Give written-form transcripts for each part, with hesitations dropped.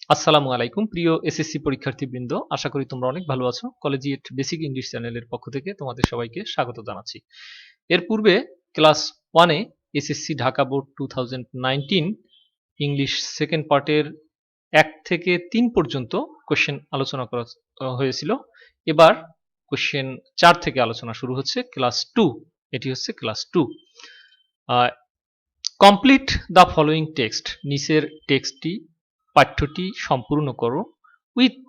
আসসালামু আলাইকুম প্রিয় এসএসসি পরীক্ষার্থীবৃন্দ, আশা করি তোমরা অনেক ভালো আছো। কলেজিয়েট বেসিক ইংলিশ চ্যানেলের পক্ষ থেকে তোমাদের সবাইকে স্বাগত জানাচ্ছি। এর পূর্বে ক্লাস 1-এ SSC Dhaka board 2019 English second পার্টের 1 থেকে 3 পর্যন্ত কোশ্চেন আলোচনা করা হয়েছিল। এবার কোশ্চেন 4 থেকে আলোচনা শুরু হচ্ছে, ক্লাস 2। এটি হচ্ছে class 2। Complete the following text, নিচের টেক্সটটি পাঠ্যটি সম্পূর্ণ করো উইথ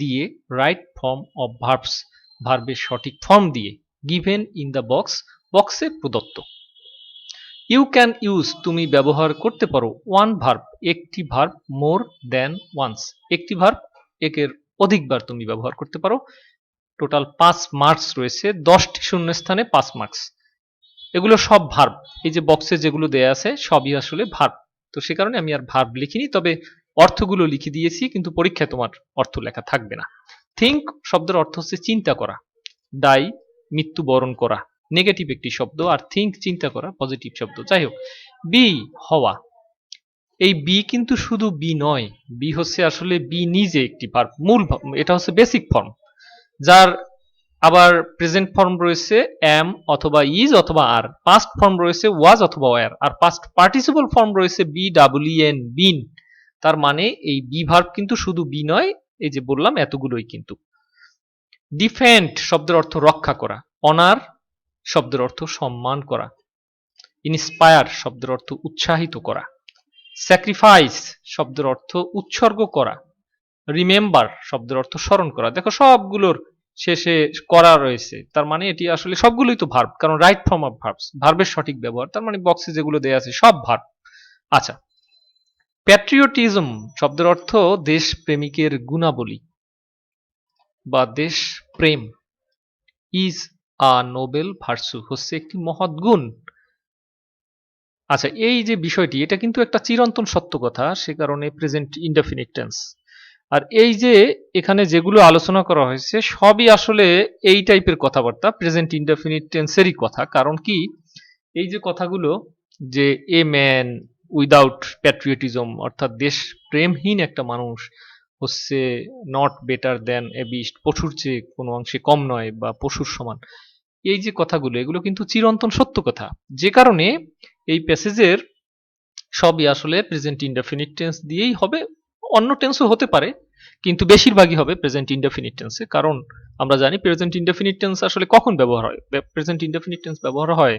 দিয়ে রাইট ফর্ম অফ ভার্বস, ভার্বের সঠিক ফর্ম দিয়ে গিভেন ইন দ্য বক্স, বক্সে প্রদত্ত। ইউ ক্যান ইউজ, তুমি ব্যবহার করতে পারো ওয়ান ভার্ব, একটি ভার্ব, মোর দ্যান ওয়ান্স, একটি ভার্ব একের অধিকবার তুমি ব্যবহার করতে পারো। টোটাল 5 মার্কস রয়েছে, 10টি শূন্যস্থানে 5 মার্কস। এগুলো সব ভার্ব, এই যে বক্সে যেগুলো দেয়া আছে সবই আসলে ভার্ব। তো সে কারণে আমি আর ভার্ব লিখিনি, তবে অর্থগুলো লিখে দিয়েছি, কিন্তু পরীক্ষায় তোমার অর্থ লেখা থাকবে না। থিঙ্ক শব্দের অর্থ হচ্ছে চিন্তা করা, ডাই মৃত্যুবরণ করা নেগেটিভ একটি শব্দ, আর থিঙ্ক চিন্তা করা পজিটিভ শব্দ। যাই হোক, বি হওয়া, এই বি কিন্তু শুধু বি নয়, বি হচ্ছে আসলে বি নিজে একটি ভার্ব, মূল এটা হচ্ছে বেসিক ফর্ম, যার আবার প্রেজেন্ট ফর্ম রয়েছে এম অথবা ইজ অথবা আর, পাস্ট ফর্ম রয়েছে ওয়াজ অথবা ওয়ার, আর পাস্ট পার্টিসিপল ফর্ম রয়েছে বি ডাব্লিউএন, বিন। তার মানে এই বি ভার্ব কিন্তু শুধু বি নয়, এই যে বললাম এতগুলোই কিন্তু। ডিফেন্ড শব্দের অর্থ রক্ষা করা, অনার শব্দের অর্থ সম্মান করা, ইন্সপায়ার শব্দের অর্থ উৎসাহিত করা, স্যাক্রিফাইস শব্দের অর্থ উৎসর্গ করা, রিমেম্বার শব্দের অর্থ স্মরণ করা। দেখো সবগুলোর শেষে করা রয়েছে, তার মানে এটি আসলে সবগুলোই তো ভার্ব, কারণ রাইট ফর্ম অফ ভার্বস, ভার্বের সঠিক ব্যবহার, তার মানে বক্সে যেগুলো দেয়া আছে সব ভার্ব। আচ্ছা, প্যাট্রিয়টিজম শব্দের অর্থ দেশ প্রেমিকের গুণাবলী বা দেশ প্রেম। ইজ আ নোবেল ভার্সু হচ্ছে একটি মহৎ গুণ। আচ্ছা, এই যে বিষয়টি, এটা কিন্তু একটা চিরন্তন সত্য কথা, সে কারণে প্রেজেন্ট ইনডেফিনিট টেন্স। আর এই যে এখানে যেগুলো আলোচনা করা হয়েছে সবই আসলে এই টাইপের কথাবার্তা, প্রেজেন্ট ইনডেফিনিট টেন্সেরই কথা। কারণ কি, এই যে কথাগুলো, যে এ ম্যান উইদাউট প্যাট্রিয়টিজম, অর্থাৎ দেশ প্রেমহীন একটা মানুষ হচ্ছে not better than a beast, পশুর চেয়ে কোনো অংশে কম নয় বা পশুর সমান। এই যে কথাগুলো, এগুলো কিন্তু চিরন্তন সত্য কথা, যে কারণে এই প্যাসেজের সবই আসলে প্রেজেন্ট ইনডেফিনিট টেন্স দিয়েই হবে। অন্য টেন্সও হতে পারে, কিন্তু বেশিরভাগই হবে প্রেজেন্ট ইনডেফিনিট টেন্সে। কারণ আমরা জানি প্রেজেন্ট ইনডেফিনিট টেন্স আসলে কখন ব্যবহার হয়। প্রেজেন্ট ইনডেফিনিট টেন্স ব্যবহার হয়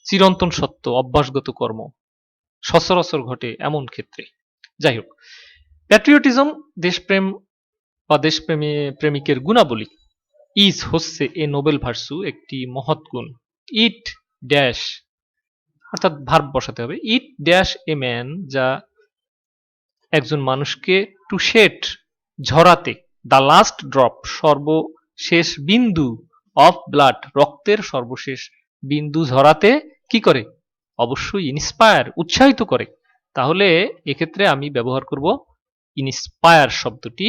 চিরন্তন সত্য, অভ্যাসগত কর্ম সচরাচর ঘটে এমন ক্ষেত্রে। যাই হোক, প্যাট্রিয়টিজম দেশপ্রেম বা দেশপ্রেমী প্রেমিকের গুণাবলী। ইজ হচ্ছে এ নোবেল ভার্সু একটি মহৎ গুণ। ইট ড্যাশ অর্থাৎ ভার্ব বসাতে হবে, ইট ড্যাশ এ ম্যান, যা একজন মানুষকে, টু শেড ঝরাতে, দ্য লাস্ট ড্রপ সর্বশেষ বিন্দু, অফ ব্লাড রক্তের সর্বশেষ বিন্দু ঝরাতে কি করে, অবশ্যই ইন্সপায়ার উৎসাহিত করে। তাহলে এক্ষেত্রে আমি ব্যবহার করব ইন্সপায়ার শব্দটি।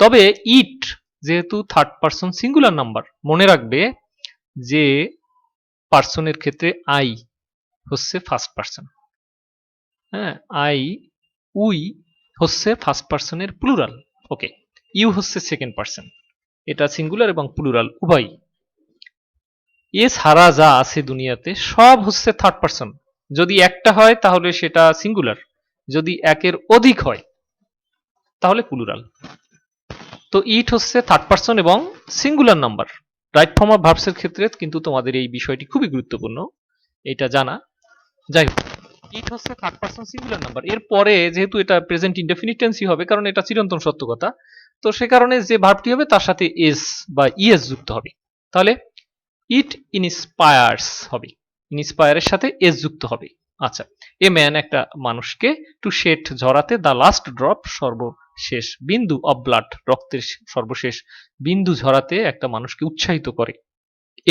তবে ইট যেহেতু থার্ড পারসন সিঙ্গুলার নাম্বার, মনে রাখবে যে পার্সনের ক্ষেত্রে আই হচ্ছে ফার্স্ট পারসন, হ্যাঁ, আই উই হচ্ছে ফার্স্ট পারসনের প্লুরাল। ওকে, ইউ হচ্ছে সেকেন্ড পারসন, এটা সিঙ্গুলার এবং প্লুরাল উভয়। এ ছাড়া যা আছে দুনিয়াতে সব হচ্ছে থার্ড পারসন। যদি একটা হয় তাহলে সেটা সিঙ্গুলার, যদি একের অধিক হয় তাহলে প্লুরাল। তো ইট হচ্ছে থার্ড পারসন এবং singular number. Right form of ভার্বসের ক্ষেত্রে কিন্তু তোমাদের এই বিষয়টি খুবই গুরুত্বপূর্ণ, এটা জানা। যাই হোক, ইট হচ্ছে থার্ড পারসন সিঙ্গুলার নাম্বার। এরপরে যেহেতু এটা প্রেজেন্ট ইনডেফিনিট টেন্সই হবে, কারণ এটা চিরন্তন সত্য কথা, তো সে কারণে যে ভার্বটি হবে তার সাথে এস বা ইএস যুক্ত হবে। তাহলে ইট ইনস্পায়ার্স হবে, ইনস্পায়ারের সাথে এস যুক্ত হবে। আচ্ছা, এ ম্যান একটা মানুষকে, টু শেড ঝরাতে, দ্য লাস্ট ড্রপ সর্বশেষ বিন্দু, অফ ব্লাড রক্তের সর্বশেষ বিন্দু ঝরাতে একটা মানুষকে উৎসাহিত করে।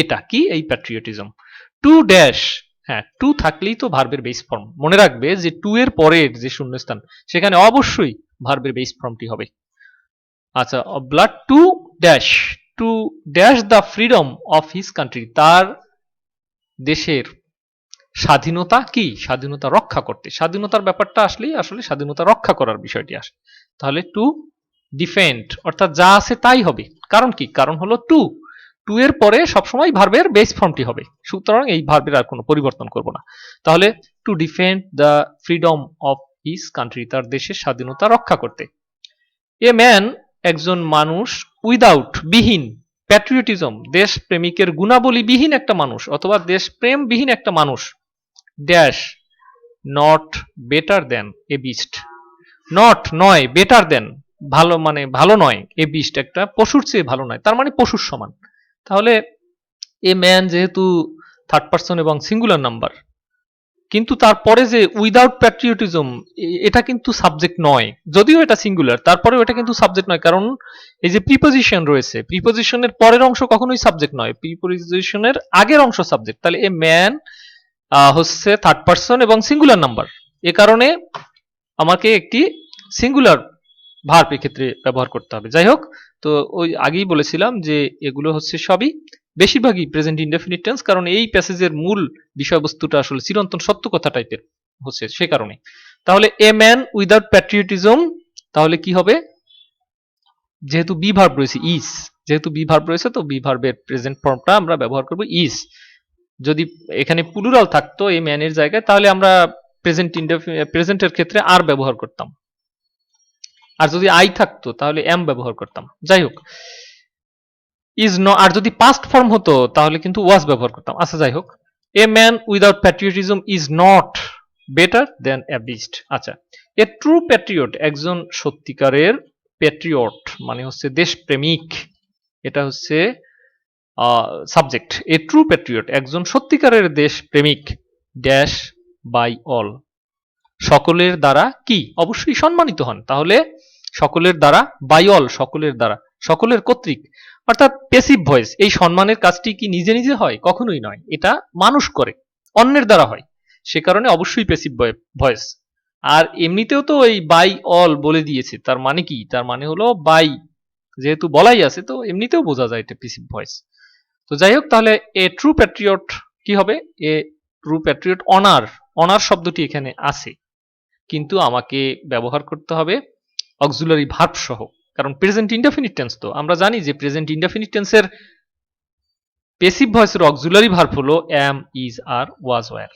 এটা কি, এই প্যাট্রিয়টিজম। টু ড্যাশ, হ্যাঁ, টু থাকলেই তো ভার্বের বেস ফর্ম। মনে রাখবে যে টু এর পরের যে শূন্যস্থান, সেখানে অবশ্যই ভার্বের বেস ফর্মটি হবে। আচ্ছা, blood to dash, to dash the freedom of his country, তার দেশের স্বাধীনতা কি? স্বাধীনতা রক্ষা করতে। স্বাধীনতার ব্যাপারটা আসলেই আসলে স্বাধীনতা রক্ষা করার বিষয়টি আসে। তাহলে টু ডিফেন্ড অর্থাৎ যা আছে তাই হবে। কারণ কি? কারণ হলো টু। টু এর পরে সবসময় ভার্বের বেস ফর্মটি হবে। সুতরাং এই ভার্বের আর কোনো পরিবর্তন করব না। তাহলে to defend the freedom of his country, তার দেশের স্বাধীনতা রক্ষা করতে। এ ম্যান একজন মানুষ উইদাউট বিহীন প্যাট্রিয়টিজম দেশ প্রেমিকের গুণাবলী বিহীন একটা মানুষ অথবা দেশপ্রেম বিহীন একটা মানুষ dash not better then a beast, not নয় বেটার দেন ভালো মানে ভালো নয়, এ বিস্ট একটা পশুর চেয়ে ভালো নয়, তার মানে পশুর সমান। তাহলে এ ম্যান যেহেতু থার্ড পার্সন এবং সিঙ্গুলার নাম্বার, কিন্তু তারপরে যে উইদাউট প্যাট্রিয়টিজম এটা কিন্তু সাবজেক্ট নয়, যদিও এটা সিঙ্গুলার তারপরেও এটা কিন্তু সাবজেক্ট নয়, কারণ এই যে প্রিপোজিশন রয়েছে প্রিপোজিশনের পরের অংশ কখনোই সাবজেক্ট নয়, প্রিপোজিশনের আগের অংশ সাবজেক্ট। তাহলে এ ম্যান হচ্ছে থার্ড পার্সন এবং সিঙ্গুলার নাম্বার, এ কারণে আমাকে একটি সিঙ্গুলার ভার্ব এক্ষেত্রে ব্যবহার করতে হবে। যাই হোক, তো ওই আগেই বলেছিলাম যে এগুলো হচ্ছে সবই বেশিরভাগই প্রেজেন্ট ইনডেফিনিট টেন্স, কারণ এই প্যাসেজের মূল বিষয়বস্তুটা আসলে চিরন্তন সত্য কথা টাইপের হচ্ছে, সে কারণে। তাহলে এ ম্যান উইদাউট প্যাট্রিয়টিজম, তাহলে কি হবে? যেহেতু বি ভার্ব রয়েছে ইজ, যেহেতু বি ভার্ব রয়েছে তো বি ভার্বের প্রেজেন্ট ফর্মটা আমরা ব্যবহার করব ইজ। যদি এখানে প্লুরাল থাকতো এই ম্যানের জায়গায় তাহলে আমরা প্রেজেন্টের ক্ষেত্রে আর ব্যবহার করতাম, আর যদি আই থাকতো তাহলে এম ব্যবহার করতাম। যাই হোক, ইজ ন, আর যদি পাস্ট ফর্ম হতো তাহলে কিন্তু ওয়াজ ব্যবহার করতাম। আচ্ছা যাই হোক, a man without patriotism is not better then a beast. আচ্ছা, এ ট্রু প্যাট্রিয়ট একজন সত্যিকারের প্যাট্রিয়ট মানে হচ্ছে দেশপ্রেমিক, এটা হচ্ছে সাবজেক্ট। এ ট্রু প্যাট্রিয়ট একজন সত্যিকারের দেশপ্রেমিক ড্যাশ বাই অল, সকলের দ্বারা কি? অবশ্যই সম্মানিত হন। তাহলে সকলের দ্বারা, বাই অল সকলের দ্বারা, সকলের কর্তৃক, অর্থাৎ প্যাসিভ ভয়েস। এই সম্মানের কাজটি কি নিজে নিজে হয়? কখনোই নয়, এটা মানুষ করে, অন্যের দ্বারা হয়, সে কারণে অবশ্যই প্যাসিভ ভয়েস। আর এমনিতেও তো এই বাই অল বলে দিয়েছে, তার মানে কি? তার মানে হলো বাই, যেহেতু বলাই আছে তো এমনিতেও বোঝা যায় এটা প্যাসিভ ভয়েস। তো যাই হোক, তাহলে এ ট্রু প্যাট্রিয়ট কি হবে? এ ট্রু প্যাট্রিয়ট অনার, অনার শব্দটি এখানে আছে, কিন্তু আমাকে ব্যবহার করতে হবে অক্সিলারি ভার্ব সহ, কারণ প্রেজেন্ট ইনডেফিনিট টেন্স তো আমরা জানি যে প্রেজেন্ট ইনডেফিনিট টেন্সের প্যাসিভ ভয়েসের অক্সিলারি ভার্ব হলো am, is, are, was, were.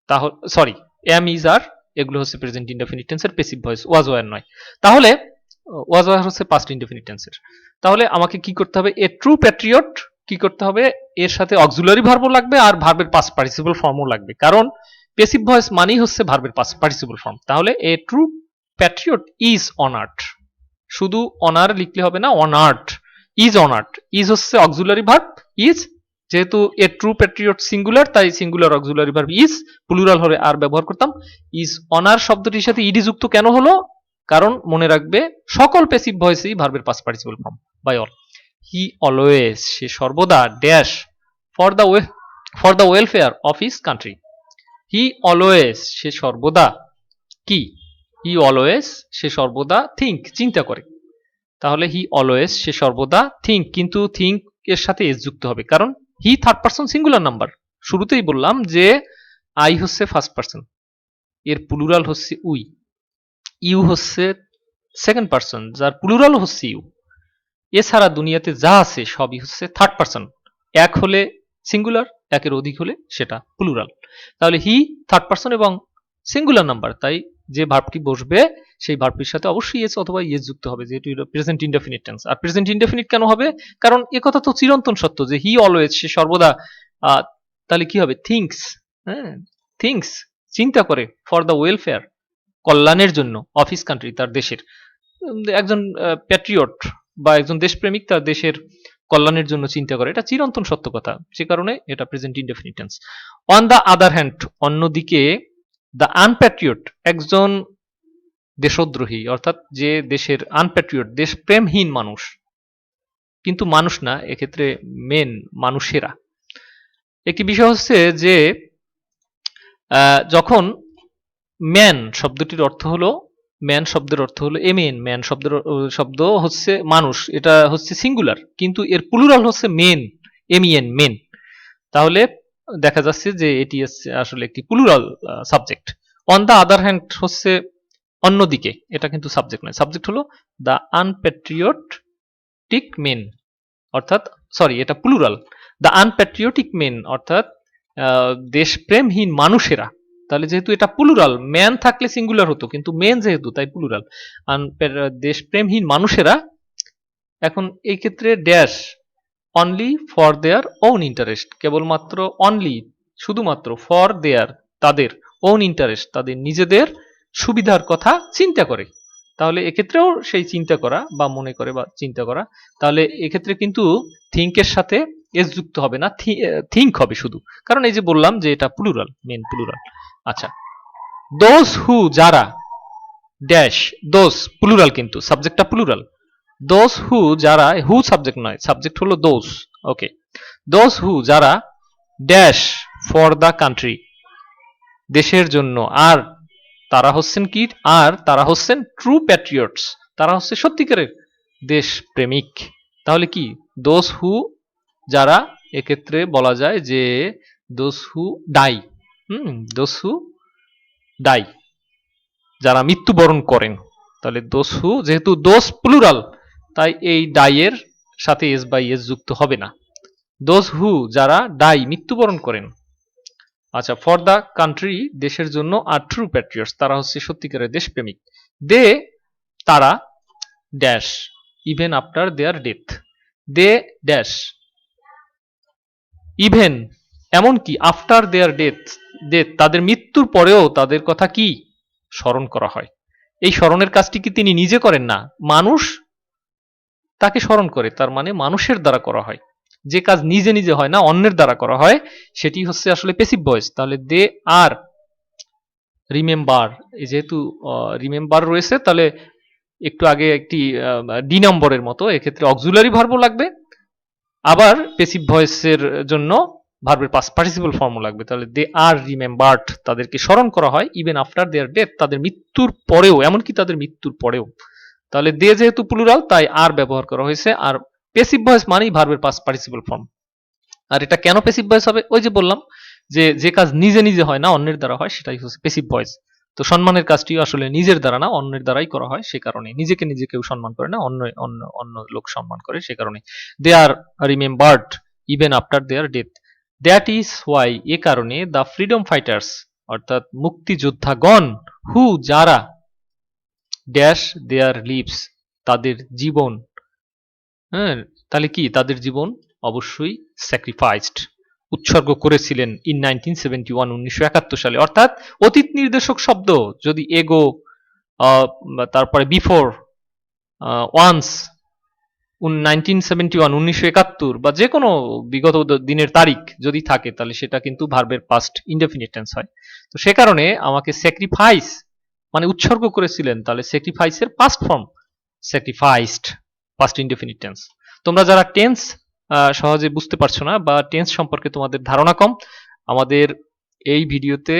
তাহলে সরি, এম, ইজ, আর এগুলো হচ্ছে প্রেজেন্ট ইনডেফিনিট টেন্সের প্যাসিভ ভয়েস, ওয়াজ, ওয়্যার নয়। তাহলে ওয়াজ, ওয়্যার হচ্ছে পাস্ট ইনডেফিনিট টেন্সের। তাহলে আমাকে কি করতে হবে? এ ট্রু প্যাট্রিয়ট কি করতে হবে? এর সাথে অক্সিলারি ভার্বও লাগবে আর ভার্বের পাস্ট পার্টিসিপল ফর্মও লাগবে, কারণ প্যাসিভ ভয়েস মানেই হচ্ছে ভার্বের পাস্ট পার্টিসিপল ফর্ম। তাহলে a true patriot is honoured, শুধু অনার লিখলে হবে না, অনার্ড, ইজ অনার্ড। ইজ হচ্ছে অক্সিলারি ভার্ব ইজ, যেহেতু এ ট্রু প্যাট্রিয়ট সিঙ্গুলার তাই singular auxiliary verb is, plural হলে আর ব্যবহার করতাম। ইজ অনার শব্দটির সাথে ইডি যুক্ত কেন হলো? কারণ মনে রাখবে সকল প্যাসিভ ভয়েসেই ভার্বের past participle form by all. He always, সে সর্বদা dash for the welfare of his country. He always, সে সর্বদা কি? হি অলওয়েজ, সে সর্বদা থিঙ্ক, চিন্তা করে। তাহলে হি অলওয়েজ, সে সর্বদা থিঙ্ক, কিন্তু থিঙ্ক এর সাথে এস যুক্ত হবে, কারণ he third person singular number. শুরুতেই বললাম যে আই হচ্ছে ফার্স্ট পার্সন, এর প্লুরাল হচ্ছে উই, ইউ হচ্ছে সেকেন্ড পার্সন যার প্লুরাল হচ্ছে ইউ। এছাড়া দুনিয়াতে যা আছে সবই হচ্ছে থার্ড পার্সন, এক হলে সিঙ্গুলার, একের অধিক হলে সেটা প্লুরাল। তাহলে হি থার্ড পার্সন এবং সিঙ্গুলার নাম্বার, তাই যে ভার্বটি বসবে সেই ভার্বটির সাথে অবশ্যই এস অথবা ইয়েস যুক্ত হবে, যেহেতু এটা প্রেজেন্ট ইনডেফিনিট টেন্স। আর প্রেজেন্ট ইনডেফিনিট কেন হবে? কারণ একথা তো চিরন্তন সত্য যে হি অলওয়েজ, সে সর্বদা, তাহলে কি হবে? থিংস, হ্যাঁ থিংস, চিন্তা করে, ফর দ্য ওয়েলফেয়ার, কল্যাণের জন্য, অফ হিজ কান্ট্রি, তার দেশের। একজন প্যাট্রিয়ট বা একজন দেশপ্রেমিক তার দেশের কল্যাণের জন্য চিন্তা করে, এটা চিরন্তন সত্য কথা, সে কারণে এটা present indefinite tense. On the other hand, অন্যদিকে, দ্য আনপ্যাট্রিয়ট, একজন দেশদ্রোহী, অর্থাৎ যে দেশের আনপ্যাট্রিয়ট, দেশপ্রেমহীন মানুষ, কিন্তু মানুষ না এক্ষেত্রে মেন মানুষেরা। একটি বিষয় হচ্ছে যে যখন ম্যান শব্দটির অর্থ হলো, ম্যান শব্দের অর্থ হলো এমেন, ম্যান শব্দের শব্দ হচ্ছে মানুষ, এটা হচ্ছে সিঙ্গুলার, কিন্তু এর প্লুরাল হচ্ছে মেন, এমিএন, মেন। তাহলে দেখা যাচ্ছে যে এটি আসলে একটি plural subject. On the other hand হচ্ছে অন্যদিকে, এটা কিন্তু সাবজেক্ট নয়, সাবজেক্ট হলো দ্য আনপ্যাট্রিয়টিক মেন, অর্থাৎ সরি এটা প্লুরাল, দ্য আনপ্যাট্রিয়টিক মেন অর্থাৎ দেশপ্রেমহীন মানুষেরা। তাহলে যেহেতু এটা প্লুরাল, ম্যান থাকলে সিঙ্গুলার হতো, কিন্তু মেন যেহেতু তাই প্লুরাল। দেশপ্রেমহীন মানুষেরা এখন এই ক্ষেত্রে dash only for their own interest, কেবলমাত্র অনলি শুধুমাত্র ফর দেয়ার তাদের ওন ইন্টারেস্ট তাদের নিজেদের সুবিধার কথা চিন্তা করে। তাহলে এক্ষেত্রেও সেই চিন্তা করা বা মনে করে বা চিন্তা করা, তাহলে এক্ষেত্রে কিন্তু থিঙ্কের সাথে এস যুক্ত হবে না, থিঙ্ক হবে শুধু, কারণ এই যে বললাম যে এটা প্লুরাল, মেন প্লুরাল। আচ্ছা, দোজ হু যারা ড্যাশ, দোজ প্লুরাল কিন্তু সাবজেক্টটা প্লুরাল, দোজ হু যারা, হু সাবজেক্ট নয়, সাবজেক্ট হলো দোজ। ওকে, দোজ হু যারা ড্যাশ ফর দ্য কান্ট্রি দেশের জন্য, আর তারা হচ্ছেন কি, আর তারা হচ্ছেন ট্রু প্যাট্রিয়টস, তারা হচ্ছে সত্যিকারের দেশ প্রেমিক। তাহলে কি দোজ হু যারা, এক্ষেত্রে বলা যায় যে those who die, those who die যারা মৃত্যুবরণ করেন। তাহলে দোজ হু, যেহেতু দোজ প্লুরাল তাই এই ডাইয়ের সাথে এস বাই এস যুক্ত হবে না। দোজ হু যারা ডাই মৃত্যুবরণ করেন। আচ্ছা, ফর দ্য কান্ট্রি দেশের জন্য, আর ট্রু প্যাট্রিয়টস তারা হচ্ছে সত্যিকারের দেশপ্রেমিক। দে তারা dash even after their death, they dash even এমনকি আফটার দেয়ার ডেথ, ডেথ তাদের মৃত্যুর পরেও তাদের কথা কি স্মরণ করা হয়। এই স্মরণের কাজটি কি তিনি নিজে করেন না, মানুষ তাকে স্মরণ করে, তার মানে মানুষের দ্বারা করা হয়। যে কাজ নিজে নিজে হয় না, অন্যের দ্বারা করা হয়, সেটি হচ্ছে আসলে প্যাসিভ ভয়েস। তাহলে দে আর রিমেম্বার, যেহেতু রিমেম্বার রয়েছে, তাহলে একটু আগে একটি ডি নম্বরের মতো, এক্ষেত্রে অক্সিলারি ভার্বও লাগবে, আবার প্যাসিভ ভয়েসের জন্য ভার্বের পাস্ট পার্টিসিপল ফর্মও লাগবে। তাহলে দে আর রিমেম্বার্ড তাদেরকে স্মরণ করা হয়, ইভেন আফটার দেয়ার ডেথ তাদের মৃত্যুর পরেও, এমনকি তাদের মৃত্যুর পরেও। তাহলে দে যেহেতু প্লুরাল তাই আর ব্যবহার করা হয়েছে, আর প্যাসিভ ভয়েস মানেই ভার্বের পাস্ট পার্টিসিপল ফর্ম। আর এটা কেন প্যাসিভ ভয়েস হবে, ওই যে বললাম যে যে কাজ নিজে নিজে হয় না, অন্যের দ্বারা হয়, সেটাই হচ্ছে প্যাসিভ ভয়েস। তো সম্মানের কাজটিও আসলে নিজের দ্বারা না, অন্যের দ্বারাই করা হয়, সে কারণে নিজেকে নিজে কেউ সম্মান করে না, অন্য অন্য অন্য লোক সম্মান করে, সে কারণে they are remembered even after their death. That is why, এ কারণে দ্য ফ্রিডম ফাইটার্স অর্থাৎ মুক্তিযোদ্ধাগণ, হু যারা ড্যাশ দেয়ার লিভস তাদের জীবন, হ্যাঁ, তাহলে কি তাদের জীবন অবশ্যই স্যাক্রিফাইসড উৎসর্গ করেছিলেন ইন 1971 সালে। অর্থাৎ অতীত নির্দেশক শব্দ যদি এগো, তারপরে বিফোর, ওয়ান্স, 1971 বা যে কোনো বিগত দিনের তারিখ যদি থাকে, তাহলে সেটা কিন্তু ভার্বের পাস্ট ইনডেফিনিট টেন্স হয়। তো সে কারণে আমাকে স্যাক্রিফাইস মানে উৎসর্গ করেছিলেন, তাহলে স্যাক্রিফাইসের past form sacrificed, past indefinite tense. তোমরা যারা টেন্স সহজে বুঝতে পারছো না বা টেন্স সম্পর্কে তোমাদের ধারণা কম, আমাদের এই ভিডিওতে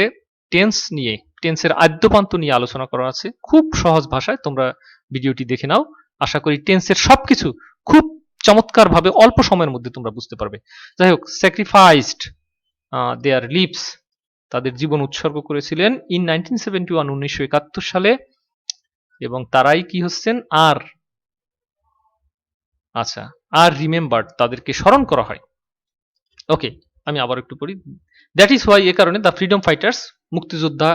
টেন্স নিয়ে, টেন্সের আদ্যপান্ত নিয়ে আলোচনা করা আছে খুব সহজ ভাষায়, তোমরা ভিডিওটি দেখে নাও। আশা করি টেন্সের সবকিছু খুব চমৎকার ভাবে অল্প সময়ের মধ্যে তোমরা বুঝতে পারবে। যাই হোক, স্যাক্রিফাইসড দেয়ার লিভস তাদের জীবন উৎসর্গ করেছিলেন ইন 1971 সালে, এবং তারাই কি হচ্ছেন আর, আচ্ছা, আর রিমেম্বার্ড তাদেরকে স্মরণ করা হয়। ওকে, আমি আবার একটু পড়ি। দ্যাট ইজ ওয়াই, এ কারণে দ্য ফ্রিডম ফাইটার্স মুক্তিযোদ্ধা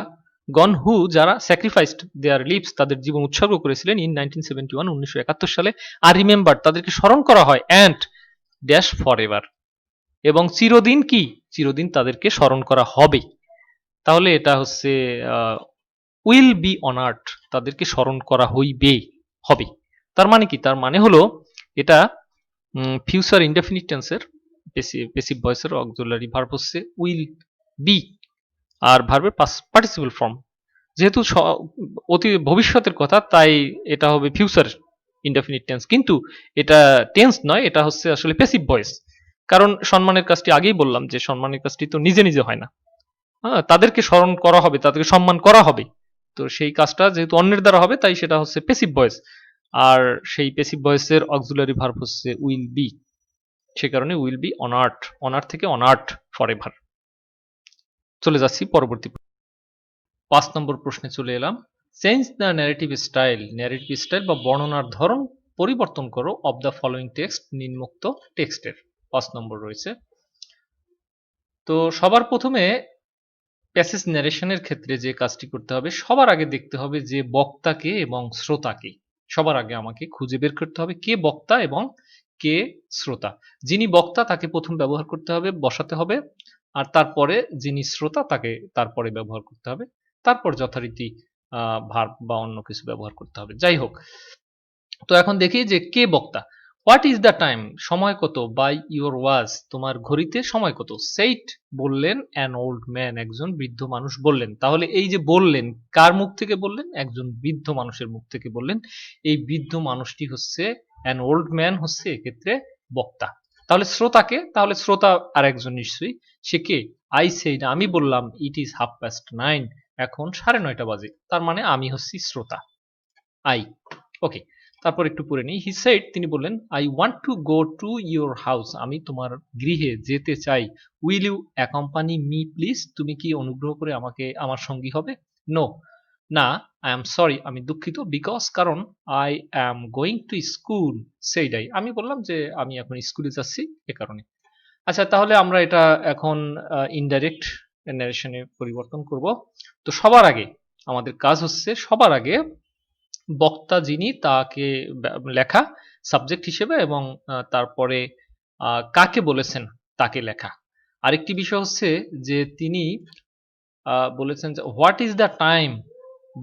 গণ, হু যারা স্যাক্রিফাইসড দেয়ার লিভস তাদের জীবন উৎসর্গ করেছিলেন ইন 1971 সালে, আর রিমেম্বার্ড তাদেরকে স্মরণ করা হয়, অ্যান্ড ড্যাশ ফর এভার এবং চিরদিন, কি চিরদিন তাদেরকে স্মরণ করা হবে। তাহলে এটা হচ্ছে উইল বি অনার্ড, তাদেরকে স্মরণ করা হইবে, হবে। তার মানে কি, তার মানে হলো এটা ফিউচার ইনডেফিনিট টেন্সের প্যাসিভ ভয়েসের অক্সিলারি ভার্ব হচ্ছে উইল বি, আর ভার্বের পাস্ট পার্টিসিপল ফর্ম যেহেতু অতি ভবিষ্যতের কথা, তাই এটা হবে ফিউচার ইনডেফিনিট টেন্স, কিন্তু এটা টেন্স নয়, এটা হচ্ছে আসলে প্যাসিভ ভয়েস। কারণ সম্মানের কাজটি আগেই বললাম যে সম্মানের কাজটি তো নিজে নিজে হয় না, হ্যাঁ, তাদেরকে স্মরণ করা হবে, তাদেরকে সম্মান করা হবে, তো সেই কাজটা যেহেতু অন্যের দ্বারা হবে, তাই সেটা হচ্ছে প্যাসিভ ভয়েস। আর সেই প্যাসিভ ভয়েসের অক্সিলারি ভার্ব হচ্ছে উইল বি, সে কারণে উইল বি অনার্ড, অনার্ড থেকে অনার্ড ফর এভার। চলে যাচ্ছি পরবর্তী 5 নম্বর প্রশ্নে চলে এলাম। চেঞ্জ দ্য ন্যারেটিভ স্টাইল বা বর্ণনার ধরন পরিবর্তন করো অফ দ্য ফলোইং টেক্সট, নিম্নোক্ত টেক্সটের। 5 নম্বর রয়েছে। তো সবার প্রথমে প্যাসেজ ন্যারেশনের ক্ষেত্রে যে কাজটি করতে হবে, সবার আগে দেখতে হবে যে বক্তাকে এবং শ্রোতাকে। সবার আগে আমাকে খুঁজে বের করতে হবে কে বক্তা এবং কে শ্রোতা। যিনি বক্তা তাকে প্রথম ব্যবহার করতে হবে, বসাতে হবে, আর তারপরে যিনি শ্রোতা তাকে তারপরে ব্যবহার করতে হবে, তারপর যথারীতি ভার্ব বা অন্য কিছু ব্যবহার করতে হবে। যাই হোক, তো এখন দেখি যে কে বক্তা। হোয়াট ইজ দ্য টাইম, সময় কত, বাই ইউর ওয়াচ, তোমার ঘড়িতে সময় কত, সেইট, বললেন, অ্যান ওল্ড ম্যান, একজন বৃদ্ধ মানুষ বললেন। তাহলে এই যে বললেন, কার মুখ থেকে বললেন? একজন বৃদ্ধ মানুষের মুখ থেকে বললেন। এই বৃদ্ধ মানুষটি হচ্ছে, অ্যান ওল্ড ম্যান হচ্ছে এক্ষেত্রে বক্তা। তাহলে শ্রোতাকে, তাহলে শ্রোতা আর একজন নিশ্চয়ই, সে কে? আই সেইড, আমি বললাম, ইট ইজ 9:30, এখন 9:30 বাজে, তার মানে আমি হচ্ছি শ্রোতা, আই। ওকে, তারপর একটু পড়ে নিই। হি সেড, তিনি বললেন, I want to go to your house, আমি তোমার গৃহে যেতে চাই। Will you accompany me please, তুমি কি অনুগ্রহ করে আমাকে আমার সঙ্গী হবে? নো, না, আই এম সরি, আমি দুঃখিত, বিকজ, কারণ, I am going to school, সেইটাই, আমি বললাম যে আমি এখন স্কুলে যাচ্ছি এ কারণে। আচ্ছা, তাহলে আমরা এটা এখন ইনডাইরেক্ট ন্যারেশনে পরিবর্তন করব। তো সবার আগে আমাদের কাজ হচ্ছে, সবার আগে বক্তা যিনি তাকে লেখা সাবজেক্ট হিসেবে, এবং তারপরে কাকে বলেছেন তাকে লেখা। আরেকটি বিষয় হচ্ছে যে তিনি বলেছেন যে what is the time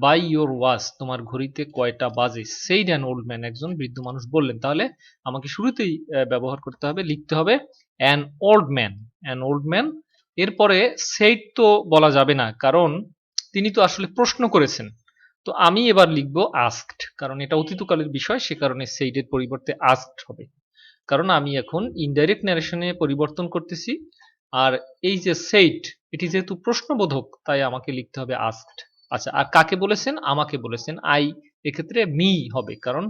by your watch, তোমার ঘড়িতে কয়টা বাজে, সেইড অ্যান ওল্ড ম্যান, একজন বৃদ্ধ মানুষ বললেন। তাহলে আমাকে শুরুতেই ব্যবহার করতে হবে, লিখতে হবে an old man, an old man. এরপরে সেইড তো বলা যাবে না, কারণ তিনি তো আসলে প্রশ্ন করেছেন। তো আমি এবার লিখবো আস্কড, কারণ এটা অতীতকালের বিষয়, সে কারণে সেইডের পরিবর্তে আস্কড হবে, কারণ আমি এখন ইনডাইরেক্ট ন্যারেশনে পরিবর্তন করতেছি। আর এই যে সেইড, এটি যেহেতু প্রশ্নবোধক, তাই আমাকে লিখতে হবে আস্কড। আচ্ছা, আর কাকে বলেছেন? আমাকে বলেছেন, আই, এক্ষেত্রে মি হবে, কারণ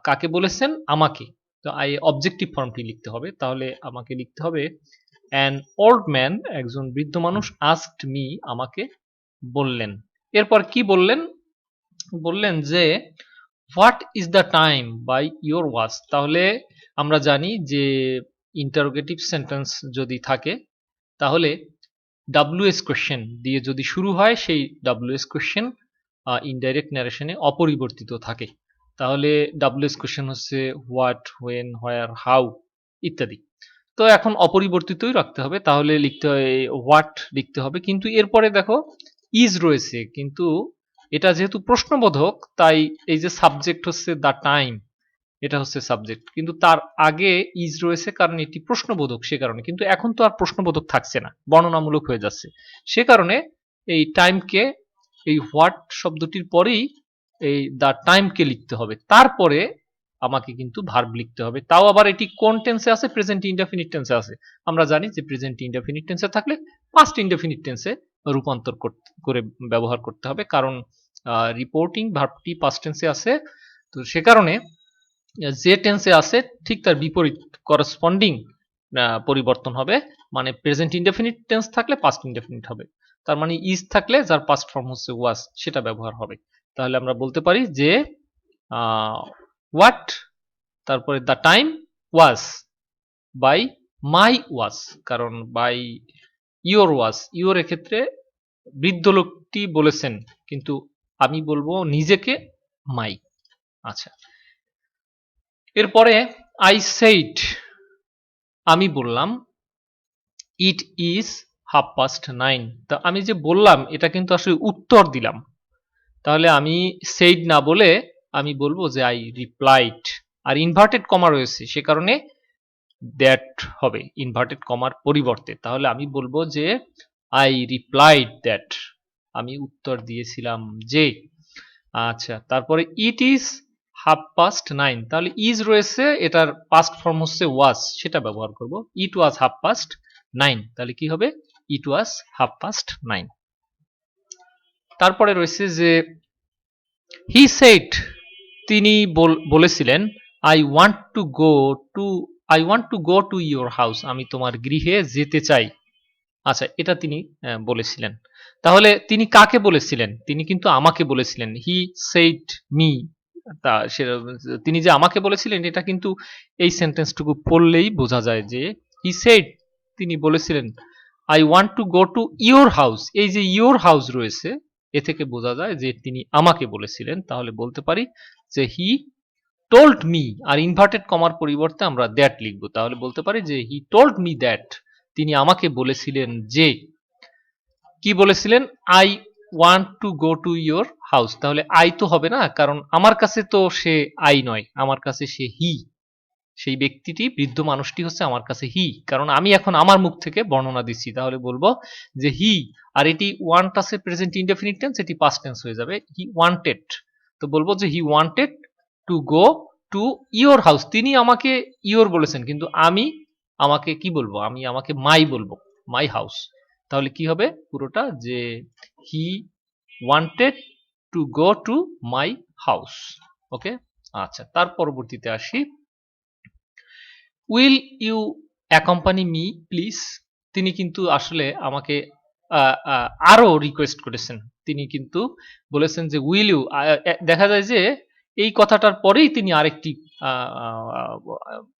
কাকে বলেছেন? আমাকে। তো আই অবজেক্টিভ ফর্মটি লিখতে হবে, তাহলে আমাকে লিখতে হবে অ্যান ওল্ড ম্যান, একজন বৃদ্ধ মানুষ, আস্কড মি, আমাকে বললেন। এরপর কি বললেন? বললেন যে what is the time by your watch. তাহলে আমরা জানি যে ইন্টারোগেটিভ সেন্টেন্স যদি থাকে, তাহলে ডাব্লিউএস কোয়েশ্চেন দিয়ে যদি শুরু হয়, সেই ডাব্লিউএস কোয়েশ্চেন ইনডাইরেক্ট ন্যারেশনে অপরিবর্তিত থাকে। তাহলে ডাব্লিউএস কোয়েশ্চেন হচ্ছে হোয়াট, হোয়েন, হোয়ার, হাউ ইত্যাদি। তো এখন অপরিবর্তিতই রাখতে হবে, তাহলে লিখতে হয় হোয়াট লিখতে হবে, কিন্তু এরপরে দেখো ইজ রয়েছে, কিন্তু এটা যেহেতু প্রশ্নবোধক, তাই এই যে সাবজেক্ট হচ্ছে দ্য টাইম, এটা হচ্ছে সাবজেক্ট, কিন্তু তার আগে ইজ রয়েছে কারণ এটি প্রশ্নবোধক, সে কারণে। কিন্তু এখন তো আর প্রশ্নবোধক থাকছে না, বর্ণনামূলক হয়ে যাচ্ছে, সে কারণে এই টাইমকে, এই হোয়াট শব্দটির পরেই এই দ্য টাইমকে লিখতে হবে, তারপরে আমাকে কিন্তু ভার্ব লিখতে হবে। তাও আবার এটি কোন টেন্সে আছে? প্রেজেন্ট ইনডেফিনিট টেন্সে আছে। আমরা জানি যে প্রেজেন্ট ইনডেফিনিট টেন্সে থাকলে পাস্ট ইনডেফিনিট টেন্সে রূপান্তর করে ব্যবহার করতে হবে, কারণ রিপোর্টিং ভার্বটি পাস্ট টেন্সে আছে। তো সে কারণে যে টেন্সে আছে ঠিক তার বিপরীত করসপন্ডিং পরিবর্তন হবে, মানে প্রেজেন্ট ইনডেফিনিট টেন্স থাকলে পাস্ট ইনডেফিনিট হবে, তার মানে ইজ থাকলে যার পাস্ট ফর্ম হচ্ছে ওয়াজ, সেটা ব্যবহার হবে। তাহলে আমরা বলতে পারি যে হোয়াট, তারপরে the time was by my was, কারণ বাই ইওর ওয়াজ, ইওর এক্ষেত্রে বৃদ্ধ লোকটি বলেছেন, কিন্তু আমি বলবো নিজেকে মাই। আচ্ছা, এরপরে আই সেইড, আমি বললাম, ইট ইজ 9:30, তা আমি যে বললাম এটা কিন্তু আসলে উত্তর দিলাম, তাহলে আমি সেইড না বলে আমি বলবো যে আই রিপ্লাইড, আর ইনভার্টেড কমা রয়েছে, সে কারণে দ্যাট হবে ইনভার্টেড কমার পরিবর্তে। তাহলে আমি বলবো যে আই রিপ্লাইড দ্যাট, আমি উত্তর দিয়েছিলাম যে। আচ্ছা, তারপরে ইট ইজ 9:30, তাহলে ইজ রয়েছে, এটার পাস্ট ফর্ম হচ্ছে ওয়াজ, সেটা ব্যবহার করব। ইট ওয়াজ 9:30, তাহলে কি হবে? ইট ওয়াজ 9:30। তারপরে রয়েছে যে হি সেড, তিনি বলেছিলেন, I want to go to your house, আমি তোমার গৃহে যেতে চাই। আচ্ছা, এটা তিনি বলেছিলেন। তাহলে তিনি কাকে বলেছিলেন? তিনি কিন্তু আমাকে বলেছিলেন। He said me. তা সে তিনি যে আমাকে বলেছিলেন এটা কিন্তু এই সেন্টেন্সটুকু পড়লেই বোঝা যায় যে হি সেইড, তিনি বলেছিলেন I want to go to your house. এই যে ইওর হাউস রয়েছে এ থেকে বোঝা যায় যে তিনি আমাকে বলেছিলেন। তাহলে বলতে পারি যে হি টোল্ড মি, আর ইনভার্টেড কমার পরিবর্তে আমরা দ্যাট লিখব। তাহলে বলতে পারি যে হি টোল্ড মি দ্যাট, তিনি আমাকে বলেছিলেন যে, কি বলেছিলেন? I want to go to your house. তাহলে আই তো হবে না, কারণ আমার কাছে তো সে আই নয়, আমার কাছে সে হি। সেই ব্যক্তিটি, বৃদ্ধ মানুষটি হচ্ছে আমার কাছে হি, কারণ আমি এখন আমার মুখ থেকে বর্ণনা দিচ্ছি। তাহলে বলবো যে হি, আর এটি ওয়ান্ট আছে প্রেজেন্ট ইনডেফিনিট টেন্স, এটি পাস্ট টেন্স হয়ে যাবে। হি ওয়ান্টেড, তো বলবো যে he wanted to go to your house. তিনি আমাকে ইওর বলেছেন, কিন্তু আমি আমাকে কি বলবো? আমি আমাকে মাই বলবো, মাই হাউস। তাহলে কি হবে পুরোটা? যে he wanted to go to my house. Okay, আচ্ছা, তার পরবর্তীতে আসি। Will you accompany me please. তিনি কিন্তু আসলে আমাকে আরো রিকোয়েস্ট করেছেন। তিনি কিন্তু বলেছেন যে উইল ইউ, দেখা যায় যে এই কথাটার পরেই তিনি আরেকটি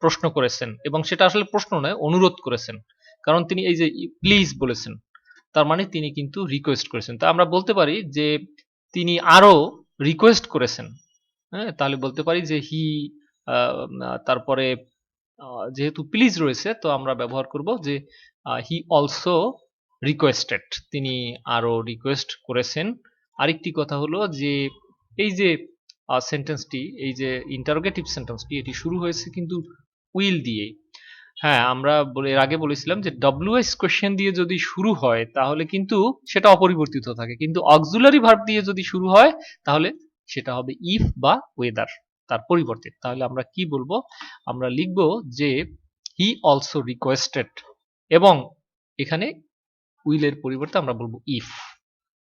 প্রশ্ন করেছেন, এবং সেটা আসলে প্রশ্ন নয়, অনুরোধ করেছেন। কারণ তিনি এই যে প্লিজ বলেছেন, তার মানে তিনি কিন্তু রিকোয়েস্ট করেছেন। তা আমরা বলতে পারি যে তিনি আরো রিকোয়েস্ট করেছেন। হ্যাঁ, তাহলে বলতে পারি যে হি, তারপরে যেহেতু প্লিজ রয়েছে তো আমরা ব্যবহার করব যে হি অলসো রিকোয়েস্টেড, তিনি আরো রিকোয়েস্ট করেছেন। আরেকটি কথা হলো যে এই যে সেন্টেন্সটি, এই যে ইন্টারোগেটিভ সেন্টেন্সটি, এটি শুরু হয়েছে কিন্তু উইল দিয়ে। হ্যাঁ, আমরা এর আগে বলেছিলাম যে ডব্লিউএস কোয়েশ্চেন দিয়ে যদি শুরু হয় তাহলে কিন্তু সেটা অপরিবর্তিত থাকে, কিন্তু অক্সিলারি ভার্ব দিয়ে যদি শুরু হয় তাহলে সেটা হবে ইফ বা ওয়েদার, তার পরিবর্তে। তাহলে আমরা কি বলবো? আমরা লিখব যে হি অলসো রিকোয়েস্টেড, এবং এখানে উইলের পরিবর্তে আমরা বলবো ইফ।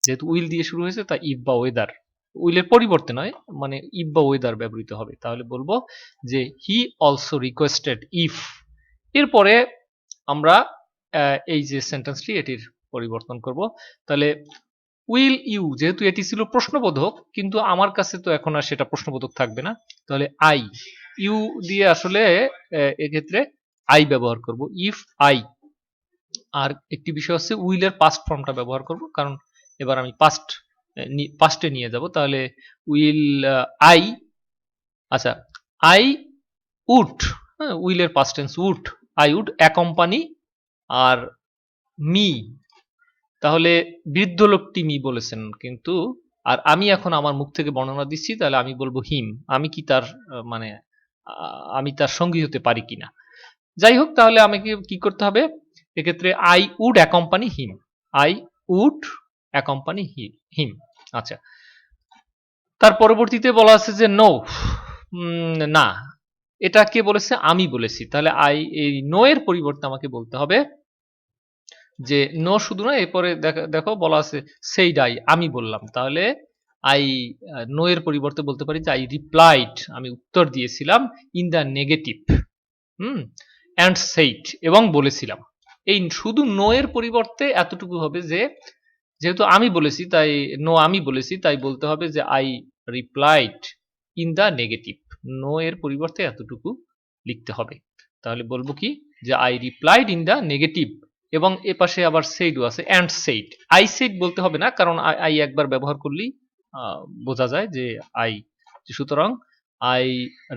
যেহেতু উইল দিয়ে শুরু হয়েছে তাই ইফ বা ওয়েদার, উইলের পরিবর্তে নয়, মানে ইফ বা ওয়েদার ব্যবহৃত হবে। তাহলে বলবো যে হি অলসো রিকোয়েস্টেড ইফ। এরপরে আমরা এই যে সেন্টেন্সটি, এটির পরিবর্তন করব। তাহলে উইল ইউ, যেহেতু এটি ছিল প্রশ্নবোধক, কিন্তু আমার কাছে তো এখন আর সেটা প্রশ্নবোধক থাকবে না। তাহলে আই, ইউ দিয়ে আসলে এক্ষেত্রে আই ব্যবহার করব, ইফ আই। আর একটি বিষয় হচ্ছে উইলের পাস্ট ফর্মটা ব্যবহার করব, কারণ এবার আমি পাস্টে নিয়ে যাব। তাহলে উইল আই, আচ্ছা, আই উড, হ্যাঁ, উইলের past tense would, I would accompany আর মি। তাহলে বৃদ্ধ লোকটি মি বলেছেন, কিন্তু আর আমি এখন আমার মুখ থেকে বর্ণনা দিচ্ছি, তাহলে আমি বলবো হিম। আমি কি তার মানে আমি তার সঙ্গী হতে পারি কিনা। যাই হোক, তাহলে আমাকে কি করতে হবে এক্ষেত্রে? I would accompany him, I would accompany him. আচ্ছা, তার পরবর্তীতে বলা আছে যে নো, না, এটা কে বলেছে? আমি বলেছি। তাহলে আই, এই নো এর পরিবর্তে আমাকে বলতে হবে যে নো শুধু না, এরপরে দেখো বলা আছে সেইড আই, আমি বললাম। তাহলে আই, নো এর পরিবর্তে বলতে পারি যে আই রিপ্লাইড, আমি উত্তর দিয়েছিলাম, in the negative, and said, এবং বলেছিলাম। এই শুধু নো এর পরিবর্তে এতটুকু হবে যে যেহেতু আমি বলেছি তাই নো, আমি বলেছি তাই বলতে হবে যে I replied in the negative. No এর পরিবর্তে এতটুকু লিখতে হবে। তাহলে বলবো কি? যে I replied in the negative, এবং এ পাশে আবার সেইডও আছে, অ্যান্ড সেইড। আই সেইড বলতে হবে না, কারণ আই একবার ব্যবহার করলেই বোঝা যায় যে আই। সুতরাং I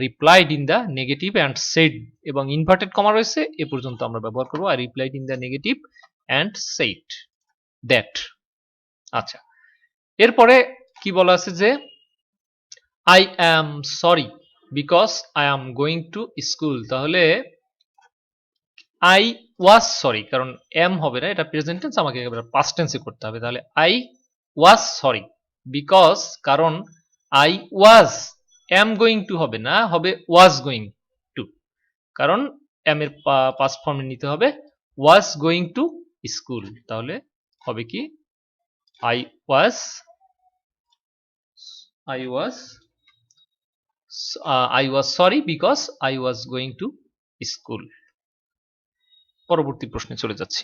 replied in the negative and said, এবং ইনভার্টেড কমা রয়েছে, এ পর্যন্ত আমরা ব্যবহার করবো I replied in the negative and said that. আচ্ছা, এরপরে কি বলা আছে যে I am sorry because I am going to school. তাহলে আই ওয়াজ সরি, কারণ এম হবে না, এটা প্রেজেন্ট টেন্স, আমাকে একেবারে পাস্ট টেন্সে করতে হবে। তাহলে আই ওয়াজ সরি বিকজ, কারণ I was, am going to হবে না, হবে ওয়াজ গোয়িং টু, কারণ এম এর পাস্ট ফর্মে নিতে হবে ওয়াজ গোয়িং টু স্কুল। তাহলে হবে কি? I was, I was I was sorry because I was going to school। পরবর্তী প্রশ্নে চলে যাচ্ছি।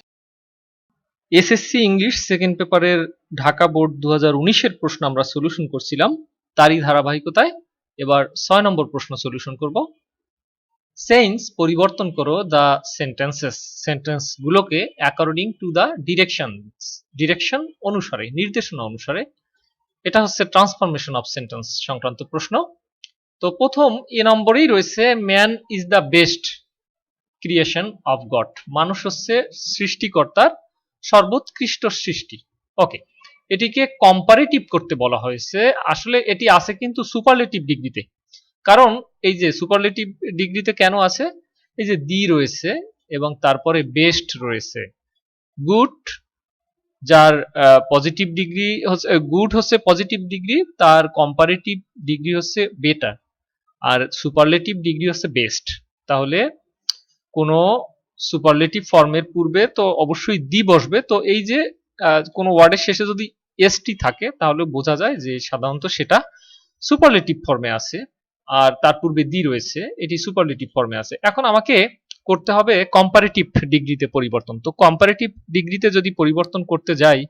এসএসসি ইংলিশ সেকেন্ড পেপারের ঢাকা বোর্ড 2019-এর প্রশ্ন আমরা সলিউশন করছিলাম, তারই ধারাবাহিকতায় এবার 6 নম্বর প্রশ্ন সলিউশন করব। চেঞ্জ পরিবর্তন করো দ্য সেন্টেন্সেস, সেন্টেন্স গুলোকে অ্যাকর্ডিং টু দ্য ডিরেকশন অনুসারে, নির্দেশনা অনুসারে। এটা হচ্ছে ট্রান্সফরমেশন অফ সেন্টেন্স সংক্রান্ত প্রশ্ন। তো প্রথম এ নম্বরেই রয়েছে man is the best creation of god, মানুষ হচ্ছে সৃষ্টিকর্তার সর্বোৎকৃষ্ট সৃষ্টি। ওকে, এটিকে কম্পারেটিভ করতে বলা হয়েছে। আসলে এটি আছে কিন্তু সুপারলেটিভ ডিগ্রিতে, কারণ এই যে সুপারলেটিভ ডিগ্রিতে কেন আছে, এই যে দি রয়েছে এবং তারপরে বেস্ট রয়েছে। গুড, যার পজিটিভ ডিগ্রি হচ্ছে গুড, হচ্ছে পজিটিভ ডিগ্রি, তার কম্পারেটিভ ডিগ্রি হচ্ছে বেটার, আর সুপারলেটিভ ডিগ্রি হচ্ছে বেস্ট। তাহলে কোনো সুপারলেটিভ ফর্মের পূর্বে তো অবশ্যই দি বসবে। তো এই যে কোনো ওয়ার্ডের শেষে যদি এসটি থাকে তাহলে বোঝা যায় যে সাধারণত সেটা সুপারলেটিভ ফর্মে আছে, আর তার পূর্বে দি রয়েছে, এটি সুপারলেটিভ ফর্মে আছে। এখন আমাকে করতে হবে কম্পারেটিভ ডিগ্রিতে পরিবর্তন। তো কম্পারেটিভ ডিগ্রিতে যদি পরিবর্তন করতে যাই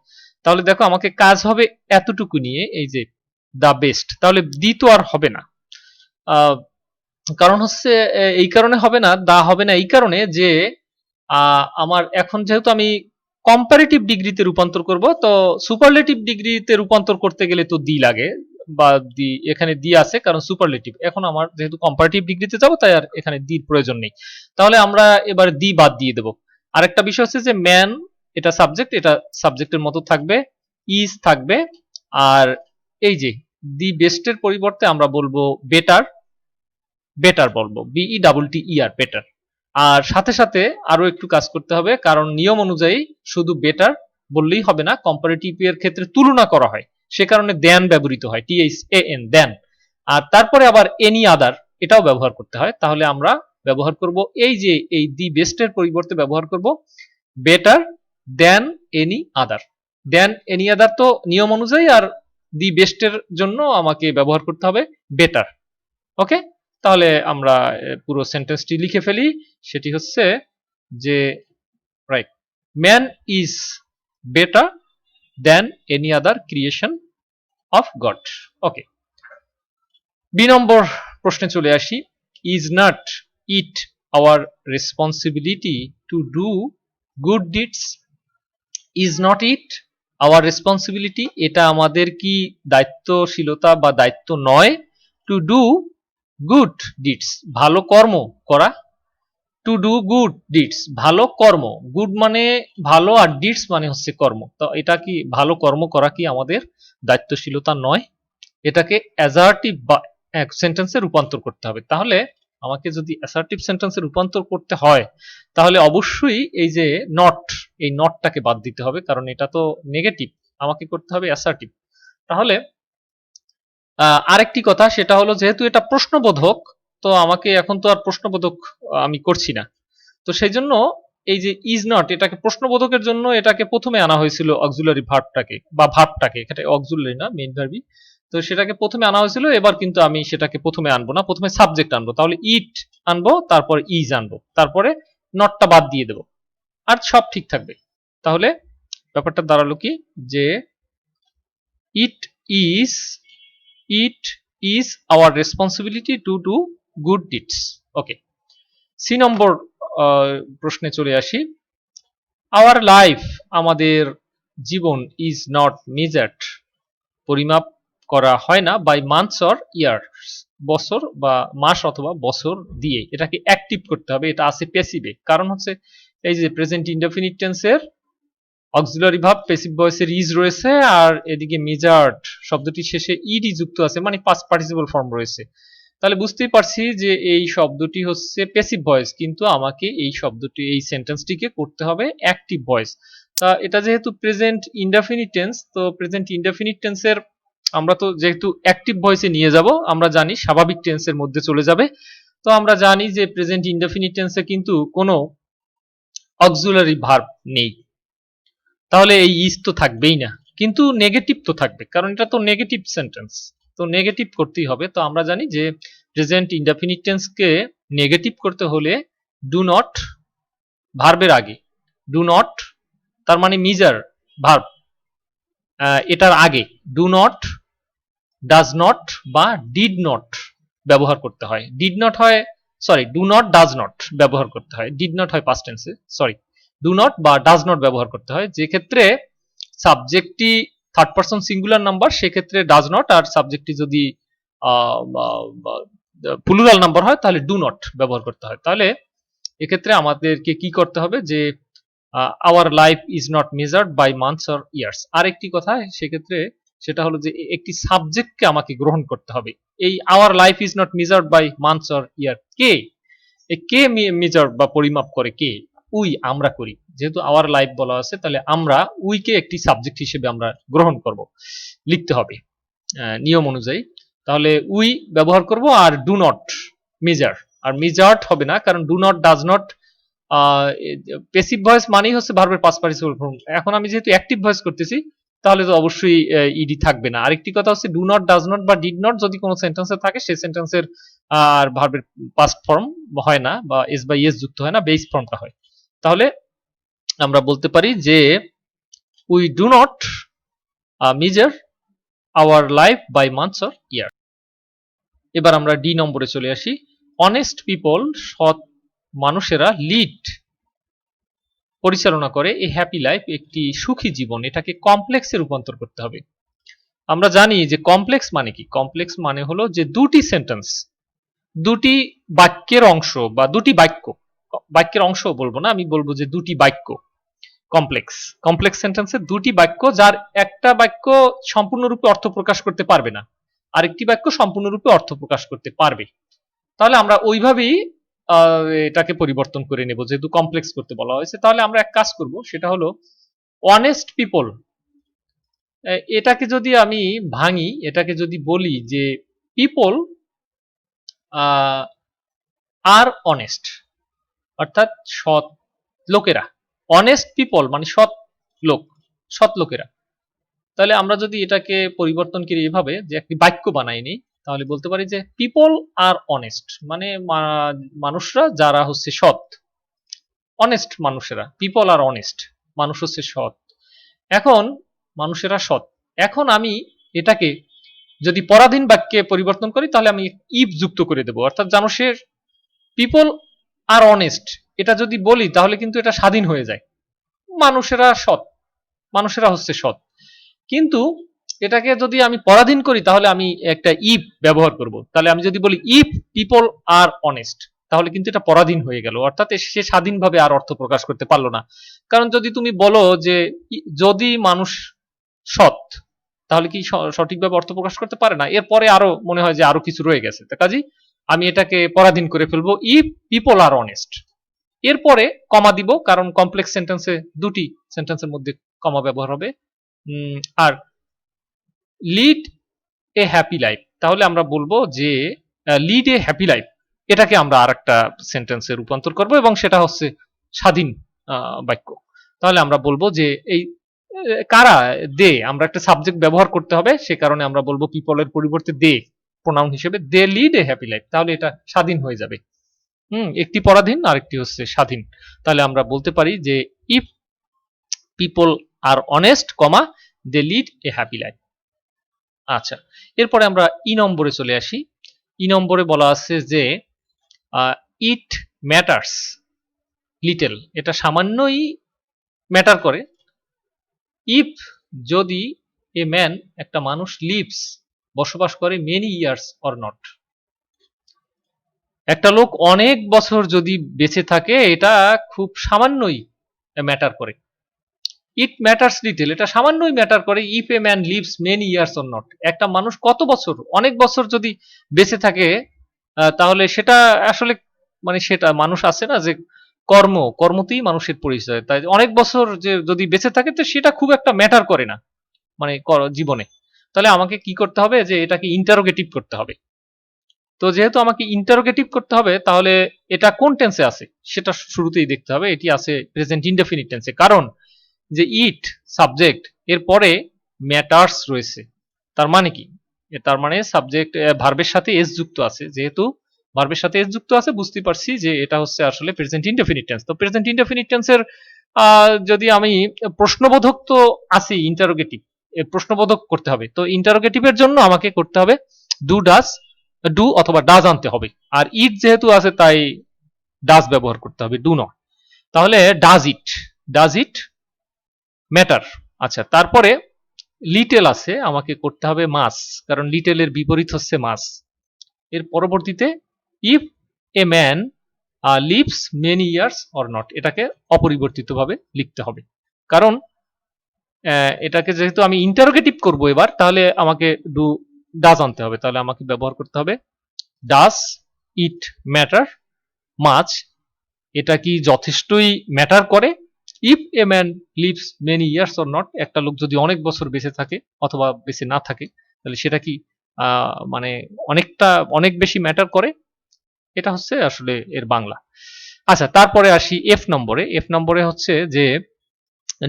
তাহলে দেখো আমাকে কাজ হবে এতটুকু নিয়ে, এই যে দা বেস্ট, তাহলে দি তো আর হবে না। কারণ হচ্ছে এই কারণে হবে না, দা হবে না এই কারণে যে আমার এখন যেহেতু আমি কম্পারেটিভ ডিগ্রিতে রূপান্তর করব, তো সুপারলেটিভ ডিগ্রিতে রূপান্তর করতে গেলে তো দি লাগে, বা দি এখানে দি আছে কারণ সুপারলেটিভ। এখন আমার যেহেতু কম্পারেটিভ ডিগ্রিতে যাব তাই আর এখানে দির প্রয়োজন নেই, তাহলে আমরা এবার দি বাদ দিয়ে দেব। আরেকটা বিষয় হচ্ছে যে ম্যান, এটা সাবজেক্ট, এটা সাবজেক্টের মতো থাকবে, ইজ থাকবে, আর এই যে দি বেস্টের পরিবর্তে আমরা বলবো বেটার, বেটার বলবো, B E double T R, better. আর সাথে সাথে আরো একটু কাজ করতে হবে, কারণ নিয়ম অনুযায়ী শুধু বেটার বললেই হবে না, কম্পারেটিভ এর ক্ষেত্রে তুলনা করা হয়, সে কারণে দেন ব্যবহৃত হয়, THAN, দেন। আর তারপরে আবার এনি আদার, এটাও ব্যবহার করতে হয়। তাহলে আমরা ব্যবহার করব এই যে এই দি বেস্টের পরিবর্তে ব্যবহার করব বেটার দেন এনি আদার। দেন এনি আদার তো নিয়ম অনুযায়ী, আর দি বেস্টের জন্য আমাকে ব্যবহার করতে হবে বেটার। ওকে, তাহলে আমরা পুরো সেন্টেন্সটি লিখে ফেলি। সেটি হচ্ছে যে right, man is better than any other creation of God. Okay, B number প্রশ্নে চলে আসি। Is not it our responsibility to do good deeds? Is not it our responsibility, এটা আমাদের কি দায়িত্বশীলতা বা দায়িত্ব নয়? টু ডু গুড ডিডস, ভালো কর্ম করা। টু ডু গুড ডিডস, ভালো কর্ম, গুড মানে ভালো আর ডিডস মানে হচ্ছে কর্ম। তো এটা কি ভালো কর্ম করা কি আমাদের দায়িত্বশীলতা নয়? এটাকে অ্যাসার্টিভ বা সেন্টেন্সে রূপান্তর করতে হবে। তাহলে আমাকে যদি অ্যাসার্টিভ সেন্টেন্সে রূপান্তর করতে হয় তাহলে অবশ্যই এই যে নট, এই নটটাকে বাদ দিতে হবে, কারণ এটা তো নেগেটিভ, আমাকে করতে হবে অ্যাসার্টিভ। তাহলে আরেকটি কথা, সেটা হলো যেহেতু এটা প্রশ্নবোধক, তো আমাকে এখন তো আর প্রশ্নবোধক আমি করছি না, তো সেই জন্য এই যে ইজ নট, এটাকে প্রশ্নবোধকের জন্য এটাকে প্রথমে আনা হয়েছিল অক্সিলারি ভার্বটাকে বা ভার্বটাকে, এটা অক্সিলারি না মেইন ভার্বই, তো সেটাকে প্রথমে আনা হয়েছিল। এবার কিন্তু আমি সেটাকে প্রথমে আনবো না, প্রথমে সাবজেক্ট আনবো। তাহলে ইট আনবো, তারপর ইজ আনবো, তারপরে নটটা বাদ দিয়ে দেবো, আর সব ঠিক থাকবে। তাহলে ব্যাপারটা দাঁড়ালো কি, যে it is, it is our responsibility to do good deeds. Okay, C number প্রশ্নে চলে আসি। আওয়ার লাইফ, আমাদের জীবন, ইজ নট মেজার্ড, পরিমাপ করা হয় না, বাই মান্থস অর ইয়ার্স, বছর বা মাস অথবা বছর দিয়ে। এটাকে অ্যাক্টিভ করতে হবে, এটা আছে প্যাসিভে, কারণ হচ্ছে এই যে প্রেজেন্ট ইনডেফিনিট টেন্সের অক্সিলারি ভার্ব প্যাসিভ ভয়েসের ইজ রয়েছে, আর এদিকে মেজার্ড শব্দটি শেষে ইডি যুক্ত আছে, মানে পাস্ট পার্টিসিপল ফর্ম রয়েছে। তাহলে বুঝতেই পারছি যে এই শব্দটি হচ্ছে প্যাসিভ ভয়েস, কিন্তু আমাকে এই শব্দটি, এই সেন্টেন্সটিকে করতে হবে অ্যাক্টিভ ভয়েস। তা এটা যেহেতু প্রেজেন্ট ইনডেফিনিট টেন্স, তো প্রেজেন্ট ইনডেফিনিট টেন্সের আমরা তো যেহেতু অ্যাক্টিভ ভয়েসে নিয়ে যাব, আমরা জানি স্বাভাবিক টেন্সের মধ্যে চলে যাবে। তো আমরা জানি যে প্রেজেন্ট ইনডেফিনিট টেন্সে কিন্তু কোনো অক্সিলারি ভার্ব নেই, তাহলে এই ইজ তো থাকবেই না, কিন্তু নেগেটিভ তো থাকবে, কারণ এটা তো নেগেটিভ সেন্টেন্স, তো নেগেটিভ করতেই হবে। তো আমরা জানি যে প্রেজেন্ট ইনডেফিনিট টেন্সকে নেগেটিভ করতে হলে ডু নট ভার্বের আগে, ডু নট, তার মানে মেজর ভার্ব এটার আগে ডু নট, ডাজ নট বা ডিড নট ব্যবহার করতে হয়। ডিড নট হয়, sorry, do not does not ব্যবহার করতে হয়। ডিড নট হয় পাস্ট টেন্সে, সরি, ডু নট বা ডাজ নট ব্যবহার করতে হয়। যে ক্ষেত্রে সাবজেক্টটি থার্ড পারসন সিঙ্গুলার নাম্বার, সেক্ষেত্রে ডাজ নট, আর সাবজেক্টটি যদি প্লুরাল নাম্বার হয় তাহলে ডু নট ব্যবহার করতে হয়। তাহলে এক্ষেত্রে আমাদেরকে কি করতে হবে যে our life is not measured by months or years. আরেকটি কথা সেক্ষেত্রে সেটা হলো যে একটি সাবজেক্টকে আমাকে গ্রহণ করতে হবে। এই our life is not measured by months or year, কে কে মেজার বা পরিমাপ করে? কে? উই, আমরা করি। যেহেতু আওয়ার লাইফ বলা আছে, তাহলে আমরা উইকে একটি সাবজেক্ট হিসেবে আমরা গ্রহণ করব, লিখতে হবে নিয়ম অনুযায়ী। তাহলে উই ব্যবহার করব, আর ডু নট মেজার, আর মেজার্ড হবে না, কারণ do not does not passive voice মানেই হচ্ছে ভার্বের পাস্ট পার্টিসিপল ফর্ম। এখন আমি যেহেতু অ্যাক্টিভ ভয়েস করতেছি, তাহলে তো অবশ্যই ইডি থাকবে না। আরেকটি কথা হচ্ছে ডু নট, ডাজ নট বা ডিড নট যদি কোনো সেন্টেন্সে থাকে, সেই সেন্টেন্সের আর ভার্বের পাস্ট ফর্ম হয় না, বা এস বাই এস যুক্ত হয় না, বেস ফর্মটা হয়। তাহলে আমরা বলতে পারি যে we do not measure our life by months or year. এবার আমরা ডি নম্বরে চলে আসি। অনেস্ট পিপল, সৎ মানুষেরা, লিড পরিচালনা করে এ হ্যাপি লাইফ, একটি সুখী জীবন। এটাকে কমপ্লেক্সে রূপান্তর করতে হবে। আমরা জানি যে কমপ্লেক্স মানে কি। কমপ্লেক্স মানে হলো যে দুটি সেন্টেন্স, দুটি বাক্যের অংশ বা দুটি বাক্য, বাক্যের অংশ বলবো না, আমি বলবো যে দুটি বাক্য কমপ্লেক্স। কমপ্লেক্স সেন্টেন্সে দুটি বাক্য, যার একটা বাক্য সম্পূর্ণরূপে অর্থ প্রকাশ করতে পারবে না, আরেকটি বাক্য সম্পূর্ণরূপে অর্থ প্রকাশ করতে পারবে। তাহলে আমরা ওইভাবেই এটাকে পরিবর্তন করে নেব, যেহেতু কমপ্লেক্স করতে বলা হয়েছে। তাহলে আমরা এক কাজ করব, সেটা হলো অনেস্ট পিপল, এটাকে যদি আমি ভাঙি, এটাকে যদি বলি যে পিপল আর অনেস্ট, অর্থাৎ সৎ লোকেরা। অনেস্ট পিপল মানে সৎ লোক, সৎ লোকেরা। তাহলে আমরা যদি এটাকে পরিবর্তন করি এভাবে, যে একটি বাক্য বানাই নিই, তাহলে বলতে পারি যে পিপল আর অনেস্ট, মানে মানুষরা যারা হচ্ছে সৎ। অনেস্ট মানুষেরা, পিপল আর অনেস্ট, মানুষ হচ্ছে সৎ। এখন মানুষেরা সৎ, এখন আমি এটাকে যদি পরাধীন বাক্যে পরিবর্তন করি, তাহলে আমি ইফ যুক্ত করে দেব। অর্থাৎ জানো, সে পিপল আর অনেস্ট এটা যদি বলি, তাহলে কিন্তু এটা স্বাধীন হয়ে যায়। মানুষেরা সৎ, মানুষেরা হচ্ছে সৎ। কিন্তু এটাকে যদি আমি পরাধীন করি, তাহলে আমি একটা ইফ ব্যবহার করব। তাহলে আমি যদি বলি ইফ পিপল আর অনেস্ট, তাহলে কিন্তু এটা পরাধীন হয়ে গেল, অর্থাৎ সে স্বাধীনভাবে আর অর্থ প্রকাশ করতে পারলো না। কারণ যদি তুমি বলো যে যদি মানুষ সৎ, তাহলে কি সঠিকভাবে অর্থ প্রকাশ করতে পারে না, এরপরে আরো মনে হয় যে আরো কিছু রয়ে গেছে। কাজেই আমি এটাকে পরাধীন করে ফেলবো, ইফ পিপল আর অনেস্ট। এরপরে কমা দিব, কারণ কমপ্লেক্স সেন্টেন্সে দুটি সেন্টেন্সের মধ্যে কমা ব্যবহার হবে। আর লিড এ হ্যাপি লাইফ, তাহলে আমরা বলবো যে লিড এ হ্যাপি লাইফ, এটাকে আমরা আর একটা সেন্টেন্সে রূপান্তর করব, এবং সেটা হচ্ছে স্বাধীন বাক্য। তাহলে আমরা বলবো যে এই কারা, দে, আমরা একটা সাবজেক্ট ব্যবহার করতে হবে, সে কারণে আমরা বলবো পিপলের পরিবর্তে দে প্রোনাউন হিসেবে, they lead a happy life. তাহলে এটা স্বাধীন হয়ে যাবে। একটি পরাধীন আর একটি হচ্ছে স্বাধীন। তাহলে আমরা বলতে পারি যে if people are honest comma they lead a happy life. আচ্ছা, এরপরে আমরা ই নম্বরে চলে আসি। ই নম্বরে বলা আছে যে ইট ম্যাটার্স লিটল, এটা সামান্যই ম্যাটার করে। ইফ, যদি এ ম্যান, একটা মানুষ, লিভস বসবাস করে, মেনি ইয়ার্স অর নট, একটা লোক অনেক বছর যদি বেঁচে থাকে, এটা খুব সামান্যই ম্যাটার করে। ইট ম্যাটার্স লিটল, এটা সামান্যই ম্যাটার করে। If a man leaves many years or not, একটা মানুষ কত বছর, অনেক বছর যদি বেঁচে থাকে, তাহলে সেটা আসলে মানে সেটা মানুষ আছে না যে কর্মতেই মানুষের পরিচয়, তাই অনেক বছর যে যদি বেঁচে থাকে, তো সেটা খুব একটা ম্যাটার করে না মানে জীবনে। তাহলে আমাকে কি করতে হবে, যে এটাকে ইন্টারোগেটিভ করতে হবে। তো যেহেতু আমাকে ইন্টারোগেটিভ করতে হবে, তাহলে এটা কোন টেন্সে আছে সেটা শুরুতেই দেখতে হবে। এটি আছে প্রেজেন্ট ইনডেফিনিট টেন্সে, কারণ যে ইট সাবজেক্ট, এরপরে ম্যাটার্স রয়েছে। তার মানে কি, তার মানে সাবজেক্ট ভার্বের সাথে এস যুক্ত আছে। যেহেতু ভার্বের সাথে এস যুক্ত আছে, বুঝতে পারছি যে এটা হচ্ছে আসলে প্রেজেন্ট ইনডেফিনিট টেন্স। তো প্রেজেন্ট ইনডেফিনিট টেন্সের যদি আমি প্রশ্নবোধক তো আছে, ইন্টারোগেটিভ, প্রশ্নবোধক করতে হবে, তো ইন্টারোগেটিভের জন্য আমাকে করতে হবে ডু ডাজ, ডু অথবা ডাজ আনতে হবে। আর ইট যেহেতু আছে তাই ডাজ ব্যবহার করতে হবে, ডু নয়। তাহলে ডাজ ইট ম্যাটার। আচ্ছা, তারপরে লিটেল আছে, আমাকে করতে হবে মাস, কারণ লিটেলের বিপরীত হচ্ছে মাস। এর পরবর্তীতে if a man leaves many years or not, এটাকে অপরিবর্তিতভাবে লিখতে হবে, কারণ এটাকে যেহেতু আমি ইন্টারোগেটিভ করব এবার, তাহলে আমাকে ডু ডাজ আনতে হবে। তাহলে আমাকে ব্যবহার করতে হবে ডাজ ইট ম্যাটার মাচ, এটা কি যথেষ্টই ম্যাটার করে? If a man leaves many years or not, একটা লোক যদি অনেক বছর বেঁচে থাকে অথবা বেঁচে না থাকে, তাহলে সেটা কি মানে অনেক বেশি ম্যাটার করে? এটা হচ্ছে আসলে এর বাংলা। আচ্ছা, তারপরে আসি এফ নম্বরে। এফ নম্বরে হচ্ছে যে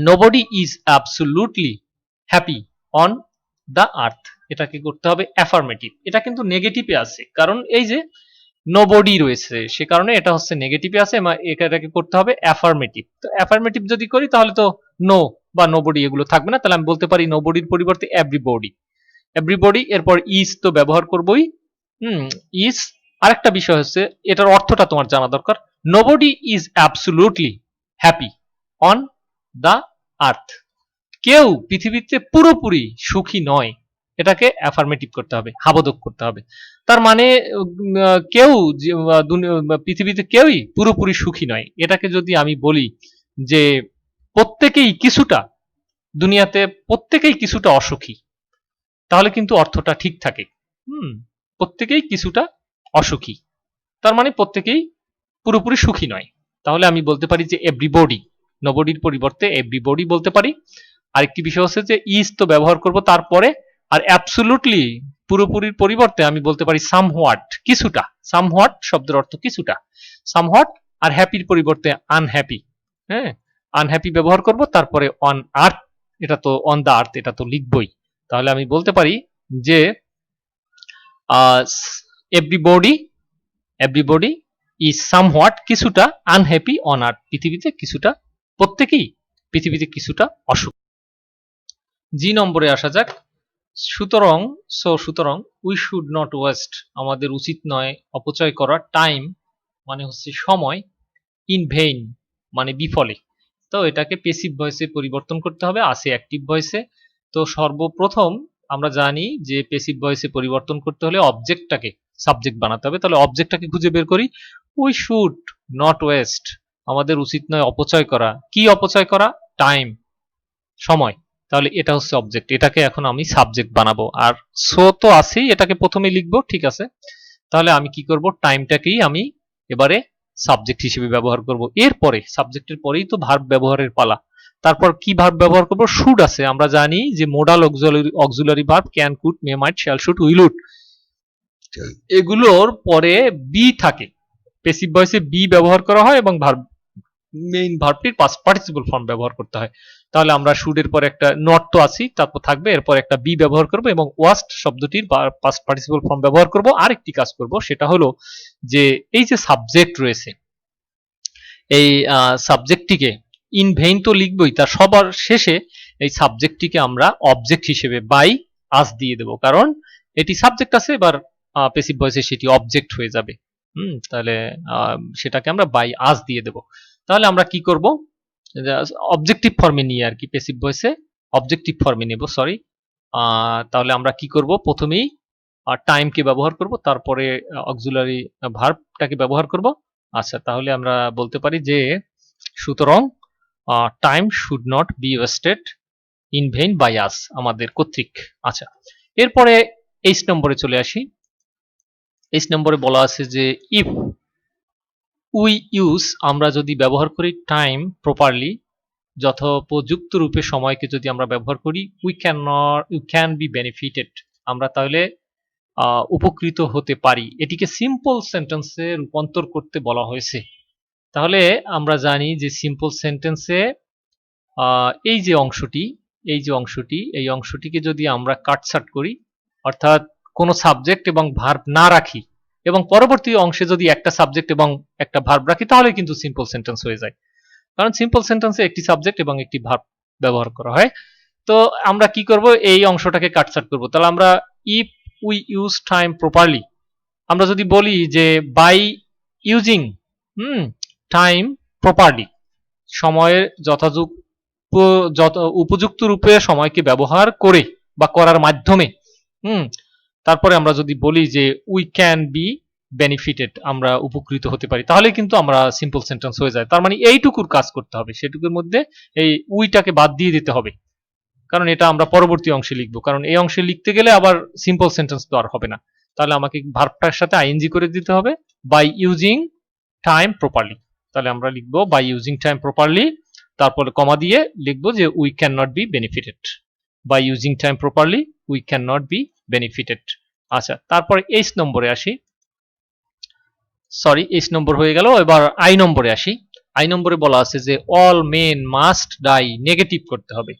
nobody is absolutely happy on the earth, এটাকে করতে হবে অ্যাফার্মেটিভ। এটা কিন্তু নেগেটিভে আছে, কারণ এই যে নোবডি রয়েছে, সে কারণে এটা হচ্ছে নেগেটিভে আছে, এটাকে করতে হবে অ্যাফার্মেটিভ। তো অ্যাফার্মেটিভ যদি করি তাহলে তো নো বা নোবডি এগুলো থাকবে না, তাহলে আমি বলতে পারি নোবডির পরিবর্তে এভরিবডি। এভরিবডি, এরপর ইজ তো ব্যবহার করবই। ইজ। আরেকটা বিষয় হচ্ছে, এটার অর্থটা তোমার জানা দরকার। Nobody is absolutely happy on the earth, কেউ পৃথিবীতে পুরোপুরি সুখী নয়, এটাকে অ্যাফার্মেটিভ করতে হবে, হাবোদক করতে হবে। তার মানে কেউ পৃথিবীতে কেউই পুরোপুরি সুখী নয়, এটাকে যদি আমি বলি যে প্রত্যেকেই কিছুটা, দুনিয়াতে প্রত্যেকেই কিছুটা অসুখী, তাহলে কিন্তু অর্থটা ঠিক থাকে। প্রত্যেকেই কিছুটা অসুখী, তার মানে প্রত্যেকেই পুরোপুরি সুখী নয়। তাহলে আমি বলতে পারি যে এভরিবডি, নোবডির পরিবর্তে এভরিবডি বলতে পারি। আরেকটি বিষয় হচ্ছে যে ইজ তো ব্যবহার করব তারপরে, আর অ্যাবসোলুটলি পুরোপুরির পরিবর্তে আমি বলতে পারি সামহোয়াট, কিছুটা। সামহোয়াট শব্দের অর্থ কিছুটা, সামহোয়াট। আর হ্যাপির পরিবর্তে আনহ্যাপি, হ্যাঁ, আনহ্যাপি ব্যবহার করব, তারপরে অন আর্থ, এটা তো অন দা আর্থ, এটা তো লিখবই। তাহলে আমি বলতে পারি যে এভরিবডি এভরিবডি ইজ সামহোয়াট, কিছুটা আনহ্যাপি অন আর্থ, পৃথিবীতে কিছুটা, প্রত্যেকেই পৃথিবীতে কিছুটা অসুখ। জি নম্বরে আসা যাক। সুতরাং উই শুড নট ওয়েস্ট, আমাদের উচিত নয় অপচয় করা, টাইম মানে হচ্ছে সময়, ইন ভেইন মানে বিফলে। তো এটাকে পেসিভ ভয়েসে পরিবর্তন করতে হবে, আছে অ্যাক্টিভ ভয়েসে। তো সর্বপ্রথম আমরা জানি যে পেসিভ ভয়েসে পরিবর্তন করতে হলে অবজেক্টটাকে সাবজেক্ট বানাতে হবে। তাহলে অবজেক্টটাকে খুঁজে বের করি। উই শুড নট ওয়েস্ট, আমাদের উচিত নয় অপচয় করা। কি অপচয় করা? টাইম, সময়। তাহলে এটা হচ্ছে অবজেক্ট, এটাকে এখন আমি সাবজেক্ট বানাবো। আর সো তো আছেই, এটাকে প্রথমে লিখবো, ঠিক আছে। তাহলে আমি কি করব, টাইমটাকেই আমি এবারে সাবজেক্ট হিসেবে ব্যবহার করব। এরপরে সাবজেক্টের পরেই তো ভার্ব ব্যবহারের পালা। তারপর কি ভার্ব ব্যবহার করব? শুড আছে, আমরা জানি যে modal auxiliary verb can, could, may, might, shall, should, will, would, এগুলোর পরে বি থাকে। পেসিভ ভয়েসে বি ব্যবহার করা হয় এবং ভার্ব, মেইন ভার্বটির পাস্ট পার্টিসিপল ফর্ম ব্যবহার করতে হয়। তাহলে আমরা শুড এর পরে একটা নট তো আছি, তারপর থাকবে, এরপর একটা বি ব্যবহার করব এবং ওয়াস্ট শব্দটির পাস্ট পার্টিসিপল ফর্ম ব্যবহার করব। আরেকটি কাজ করব, সেটা হলো যে এই যে সাবজেক্ট রয়েছে, এই সাবজেক্টটিকে ইন ভেইন তো লিখবই, তার সবার শেষে এই সাবজেক্টটিকে আমরা অবজেক্ট হিসেবে বাই আস দিয়ে দেব, কারণ এটি সাবজেক্ট আছে, এবার পেসিভ ভয়েসে সেটি অবজেক্ট হয়ে যাবে। তাহলে সেটাকে আমরা বাই আস দিয়ে দেব। তাহলে আমরা কি করব, অবজেক্টিভ ফর্মে নিয়ে আর কি, পেসিভ ভয়েসে অবজেক্টিভ ফর্মে নেব, সরি। তাহলে আমরা কি করব, প্রথমেই টাইমকে ব্যবহার করব, তারপরে অক্সিলারি ভার্বটাকে ব্যবহার করব। আচ্ছা, তাহলে আমরা বলতে পারি যে সুতরাং time should not be wasted in vain by us, আমাদের কর্তৃক। আচ্ছা, এরপরে 8 নম্বরে চলে আসি। 8 নম্বরে বলা আছে যে ইফ উই ইউজ, আমরা যদি ব্যবহার করি টাইম প্রপারলি, যথোপযুক্ত রূপে সময়কে যদি আমরা ব্যবহার করি, উই ক্যান বি বেনিফিটেড, আমরা তাহলে উপকৃত হতে পারি। এটিকে সিম্পল সেন্টেন্সে রূপান্তর করতে বলা হয়েছে। তাহলে আমরা জানি যে সিম্পল সেন্টেন্সে এই যে অংশটি, এই অংশটিকে যদি আমরা কাটছাট করি, অর্থাৎ কোনো সাবজেক্ট এবং ভার্ব না রাখি, এবং পরবর্তী অংশে যদি একটা সাবজেক্ট এবং একটা ভার্ব রাখি, তাহলে কিন্তু সিম্পল সেন্টেন্স হয়ে যায়। কারণ সিম্পল সেন্টেন্সে একটি সাবজেক্ট এবং একটি ভার্ব ব্যবহার করা হয়। তো আমরা কি করব, এই অংশটাকে কাটছাট করব। তাহলে আমরা if we use time properly, আমরা যদি বলি যে বাই ইউজিং টাইম প্রপারলি, সময়ের উপযুক্ত রূপে সময়কে ব্যবহার করে বা করার মাধ্যমে, তারপরে আমরা যদি বলি যে উই ক্যান বি বেনিফিটেড, আমরা উপকৃত হতে পারি, তাহলে কিন্তু আমরা সিম্পল সেন্টেন্স হয়ে যায়। তার মানে এইটুকুর কাজ করতে হবে, সেটুকুর মধ্যে এই উইটাকে বাদ দিয়ে দিতে হবে, কারণ এটা আমরা পরবর্তী অংশে লিখবো। কারণ এই অংশে লিখতে গেলে আবার সিম্পল সেন্টেন্স তো আর হবে না, তাহলে আমাকে ভার্বটার সাথে আইএনজি করে দিতে হবে, বাই ইউজিং টাইম প্রপারলি। তাহলে আমরা লিখবো বাই ইউজিং টাইম প্রপারলি, তারপরে কমা দিয়ে লিখবো যে we can not be benefited, by using time properly we can not be benefited. আচ্ছা, তারপরে এইচ নম্বরে আসি, সরি এইচ নম্বর হয়ে গেল, এবার আই নম্বরে আসি। আই নম্বরে বলা আছে যে all men must die, negative করতে হবে।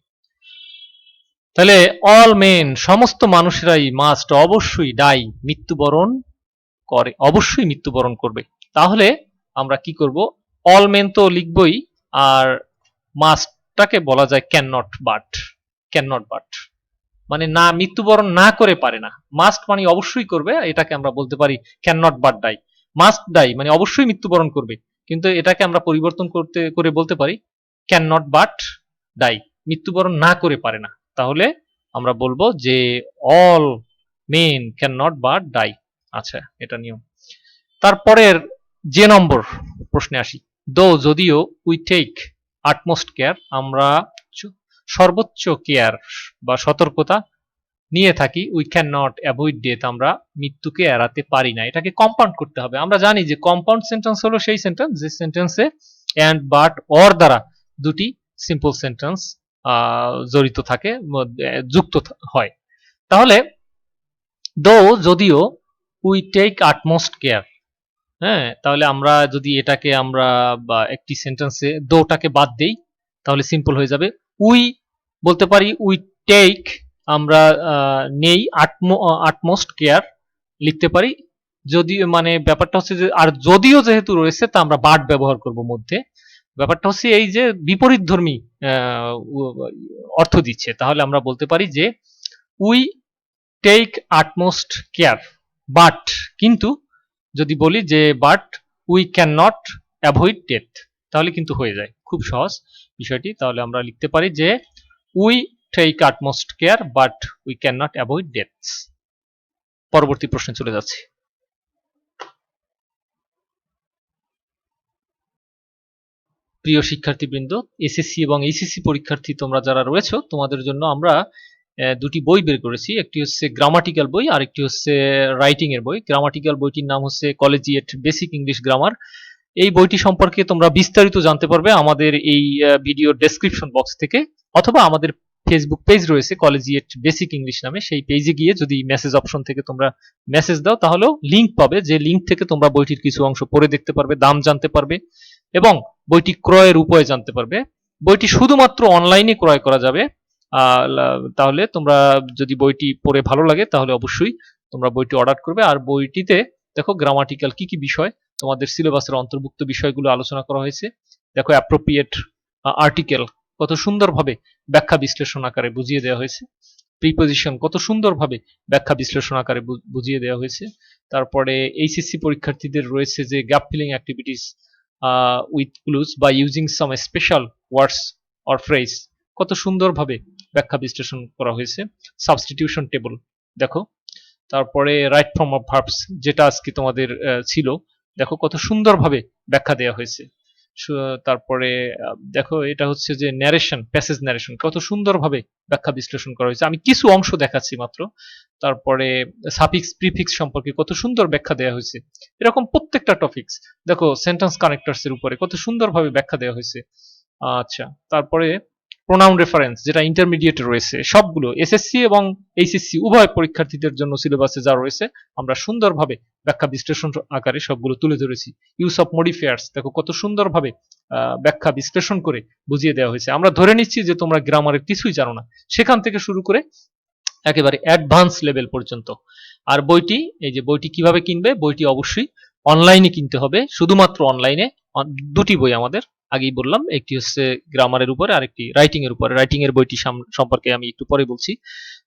তাহলে অল মেন, সমস্ত মানুষেরাই, মাস্ট অবশ্যই, ডাই মৃত্যুবরণ করে, অবশ্যই মৃত্যুবরণ করবে। তাহলে আমরা কি করব, অল মেন তো লিখবই, আর মাস্টটাকে বলা যায় can not but, can not but মানে না, মৃত্যুবরণ না করে পারে না। মাস্ট মানে অবশ্যই করবে, এটাকে আমরা বলতে পারি can not but die. Must die মানে অবশ্যই মৃত্যুবরণ করবে, কিন্তু এটাকে আমরা পরিবর্তন করে বলতে পারি ক্যান নট বাট ডাই, মৃত্যুবরণ না করে পারে না। তাহলে আমরা বলবো যে all men can not but die. আচ্ছা, এটা নিয়ম। তারপরের যে নম্বর প্রশ্নে আসি, দো যদিও, উই টেক আটমোস্ট কেয়ার, আমরা সর্বোচ্চ কেয়ার বা সতর্কতা নিয়ে থাকি, we can not avoid death, আমরা মৃত্যুকে এড়াতে পারি না। এটাকে কম্পাউন্ড করতে হবে। আমরা জানি যে কম্পাউন্ড সেন্টেন্স হলো সেই সেন্টেন্স যে সেন্টেন্সে অ্যান্ড, বাট, অর দ্বারা দুটি সিম্পল সেন্টেন্স জড়িত থাকে, যুক্ত হয়। তাহলে দো যদিও, উই টেক আটমোস্ট কেয়ার, হ্যাঁ, তাহলে আমরা যদি এটাকে আমরা বা একটি সেন্টেন্সে দোটাকে বাদ দেই, তাহলে সিম্পল হয়ে যাবে। উই বলতে পারি উই টেক, আমরা নেই আটমোস্ট কেয়ার লিখতে পারি। যদি মানে ব্যাপারটা হচ্ছে যে, আর যদিও যেহেতু রয়েছে তা আমরা বাট ব্যবহার করব মধ্যে। ব্যাপারটা হচ্ছে এই যে বিপরীত ধর্মী অর্থ দিচ্ছে, তাহলে আমরা বলতে পারি যে we take utmost care, but, কিন্তু যদি বলি যে but we can not avoid death, তাহলে কিন্তু হয়ে যায়। খুব সহজ বিষয়টি। তাহলে আমরা লিখতে পারি যে we take utmost care but we can not avoid deaths. পরবর্তী প্রশ্নে চলে যাচ্ছি। প্রিয় শিক্ষার্থীবৃন্দ, এসএসসি এবং এইচএসসি পরীক্ষার্থী তোমরা যারা রয়েছো, তোমাদের জন্য আমরা দুটি বই বের করেছি। একটি হচ্ছে গ্রামাটিক্যাল বই, আর একটি হচ্ছে রাইটিং এর বই। গ্রামাটিক্যাল বইটির নাম হচ্ছে কলেজিয়েট বেসিক ইংলিশ গ্রামার। এই বইটি সম্পর্কে তোমরা বিস্তারিত জানতে পারবে আমাদের এই ভিডিও ডেসক্রিপশন বক্স থেকে, অথবা আমাদের ফেসবুক পেজ রয়েছে কলেজিয়েট বেসিক ইংলিশ নামে, সেই পেজে গিয়ে যদি মেসেজ অপশন থেকে তোমরা মেসেজ দাও, তাহলেও লিংক পাবে, যে লিংক থেকে তোমরা বইটির কিছু অংশ পড়ে দেখতে পারবে, দাম জানতে পারবে এবং বইটি ক্রয়ের উপায় জানতে পারবে। বইটি শুধুমাত্র অনলাইনে ক্রয় করা যাবে। তাহলে তোমরা যদি বইটি পড়ে ভালো লাগে, তাহলে অবশ্যই তোমরা বইটি অর্ডার করবে। আর বইটিতে দেখো গ্রামাটিক্যাল কি কি বিষয় তোমাদের সিলেবাসের অন্তর্ভুক্ত বিষয়গুলো আলোচনা করা হয়েছে। দেখো অ্যাপ্রোপ্রিয়েট আর্টিকেল কত সুন্দরভাবে ব্যাখ্যা বিশ্লেষণ আকারে বুঝিয়ে দেওয়া হয়েছে। প্রিপোজিশন কত সুন্দরভাবে ব্যাখ্যা বিশ্লেষণ আকারে বুঝিয়ে দেওয়া হয়েছে। তারপরে এইচএসসি পরীক্ষার্থীদের রয়েছে যে gap filling activities with clues বা using some special words or phrase, কত সুন্দরভাবে ব্যাখ্যা বিশ্লেষণ করা হয়েছে। সাবস্টিটিউশন টেবল দেখো। তারপরে রাইট ফর্ম অফ ভার্বস, যেটা আজকে তোমাদের ছিল, দেখো কত সুন্দরভাবে ব্যাখ্যা দেওয়া হয়েছে। তারপরে দেখো এটা হচ্ছে যে ন্যারেশন, প্যাসেজ ন্যারেশন, কত সুন্দরভাবে ব্যাখ্যা বিশ্লেষণ করা হয়েছে। আমি কিছু অংশ দেখাচ্ছি মাত্র। তারপরে সাফিক্স প্রিফিক্স সম্পর্কে কত সুন্দর ব্যাখ্যা দেওয়া হয়েছে। এরকম প্রত্যেকটা টপিকস দেখো সেন্টেন্স কানেক্টরস এর উপরে কত সুন্দরভাবে ব্যাখ্যা দেওয়া হয়েছে। আচ্ছা, তারপরে প্রোনাউন রেফারেন্স যেটা ইন্টারমিডিয়েটে রয়েছে, সবগুলো এসএসসি এবং এইচএসসি উভয় পরীক্ষার্থীদের জন্য সিলেবাসে যা রয়েছে আমরা সুন্দরভাবে ব্যাখ্যা বিশ্লেষণ আকারে সবগুলো তুলে ধরেছি। ইউজ অফ মডিফায়ার্স দেখো কত সুন্দরভাবে ব্যাখ্যা বিশ্লেষণ করে বুঝিয়ে দেওয়া হয়েছে। আমরা ধরে নিচ্ছি যে তোমরা গ্রামারের কিছুই জানো না, সেখান থেকে শুরু করে একেবারে অ্যাডভান্স লেভেল পর্যন্ত। আর বইটি, এই যে বইটি কিভাবে কিনবে, বইটি অবশ্যই অনলাইনে কিনতে হবে, শুধুমাত্র অনলাইনে। দুটি বই আমাদের, আগেই বললাম, একটি হচ্ছে গ্রামারের উপরে, আরেকটি রাইটিং এর উপরে। রাইটিং এর বইটি সম্পর্কে আমি একটু পরে বলছি।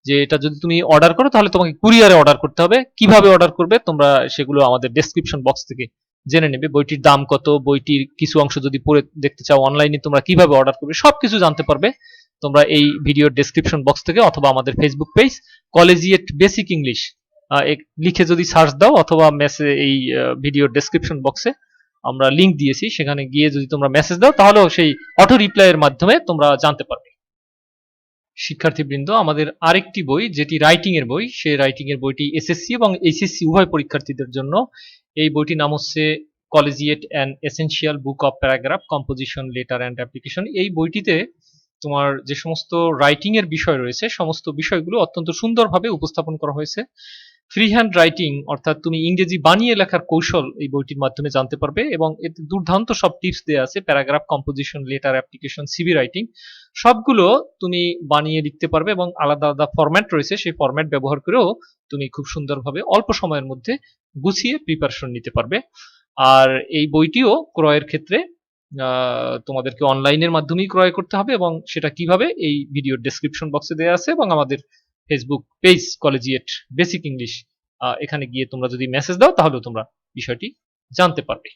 যে এটা যদি তুমি অর্ডার করো তাহলে তোমাকে কুরিয়ারে অর্ডার করতে হবে। কিভাবে অর্ডার করবে তোমরা সেগুলো আমাদের ডেসক্রিপশন বক্স থেকে জেনে নেবে। বইটির দাম কত, বইটির কিছু অংশ যদি পড়ে দেখতে চাও, অনলাইনে তোমরা কিভাবে অর্ডার করবে, সবকিছু জানতে পারবে তোমরা এই ভিডিওর ডেসক্রিপশন বক্স থেকে, অথবা আমাদের Facebook page collegiate basic English লিখে যদি সার্চ দাও, অথবা এই ভিডিওর ডেসক্রিপশন বক্সে আমরা লিংক দিয়েছি, সেখানে গিয়ে যদি তোমরা মেসেজ দাও তাহলেও সেই অটো রিপ্লাইয়ের মাধ্যমে তোমরা জানতে পারবে। শিক্ষার্থীবৃন্দ, আমাদের আরেকটি বই যেটি রাইটিং এর বই, সেই রাইটিং এর বইটি এসএসসি এবং এইচএসসি উভয় পরীক্ষার্থীদের জন্য। এই বইটির নাম হচ্ছে collegiate and essential book of paragraph composition letter and application. এই বইটিতে তোমার যে সমস্ত রাইটিং এর বিষয় রয়েছে, সমস্ত বিষয়গুলো অত্যন্ত সুন্দরভাবে উপস্থাপন করা হয়েছে। ফ্রি হ্যান্ড রাইটিং অর্থাৎ তুমি ইংরেজি বানিয়ে লেখার কৌশল এই বইটির মাধ্যমে জানতে পারবে, এবং এতে দুর্দান্ত সব টিপস দেওয়া আছে। Paragraph composition, letter, application, CV writing সবগুলো তুমি বানিয়ে লিখতে পারবে, এবং আলাদা আলাদা ফরম্যাট রয়েছে, সেই ফরম্যাট ব্যবহার করেও তুমি খুব সুন্দরভাবে অল্প সময়ের মধ্যে গুছিয়ে প্রিপারেশন নিতে পারবে। আর এই বইটিও ক্রয়ের ক্ষেত্রে তোমাদেরকে অনলাইনের মাধ্যমেই ক্রয় করতে হবে, এবং সেটা কিভাবে এই ভিডিওর ডেসক্রিপশন বক্সে দেওয়া আছে, এবং আমাদের Facebook page collegiate basic English, এখানে গিয়ে তোমরা যদি মেসেজ দাও তাহলেও তোমরা বিষয়টি জানতে পারবে।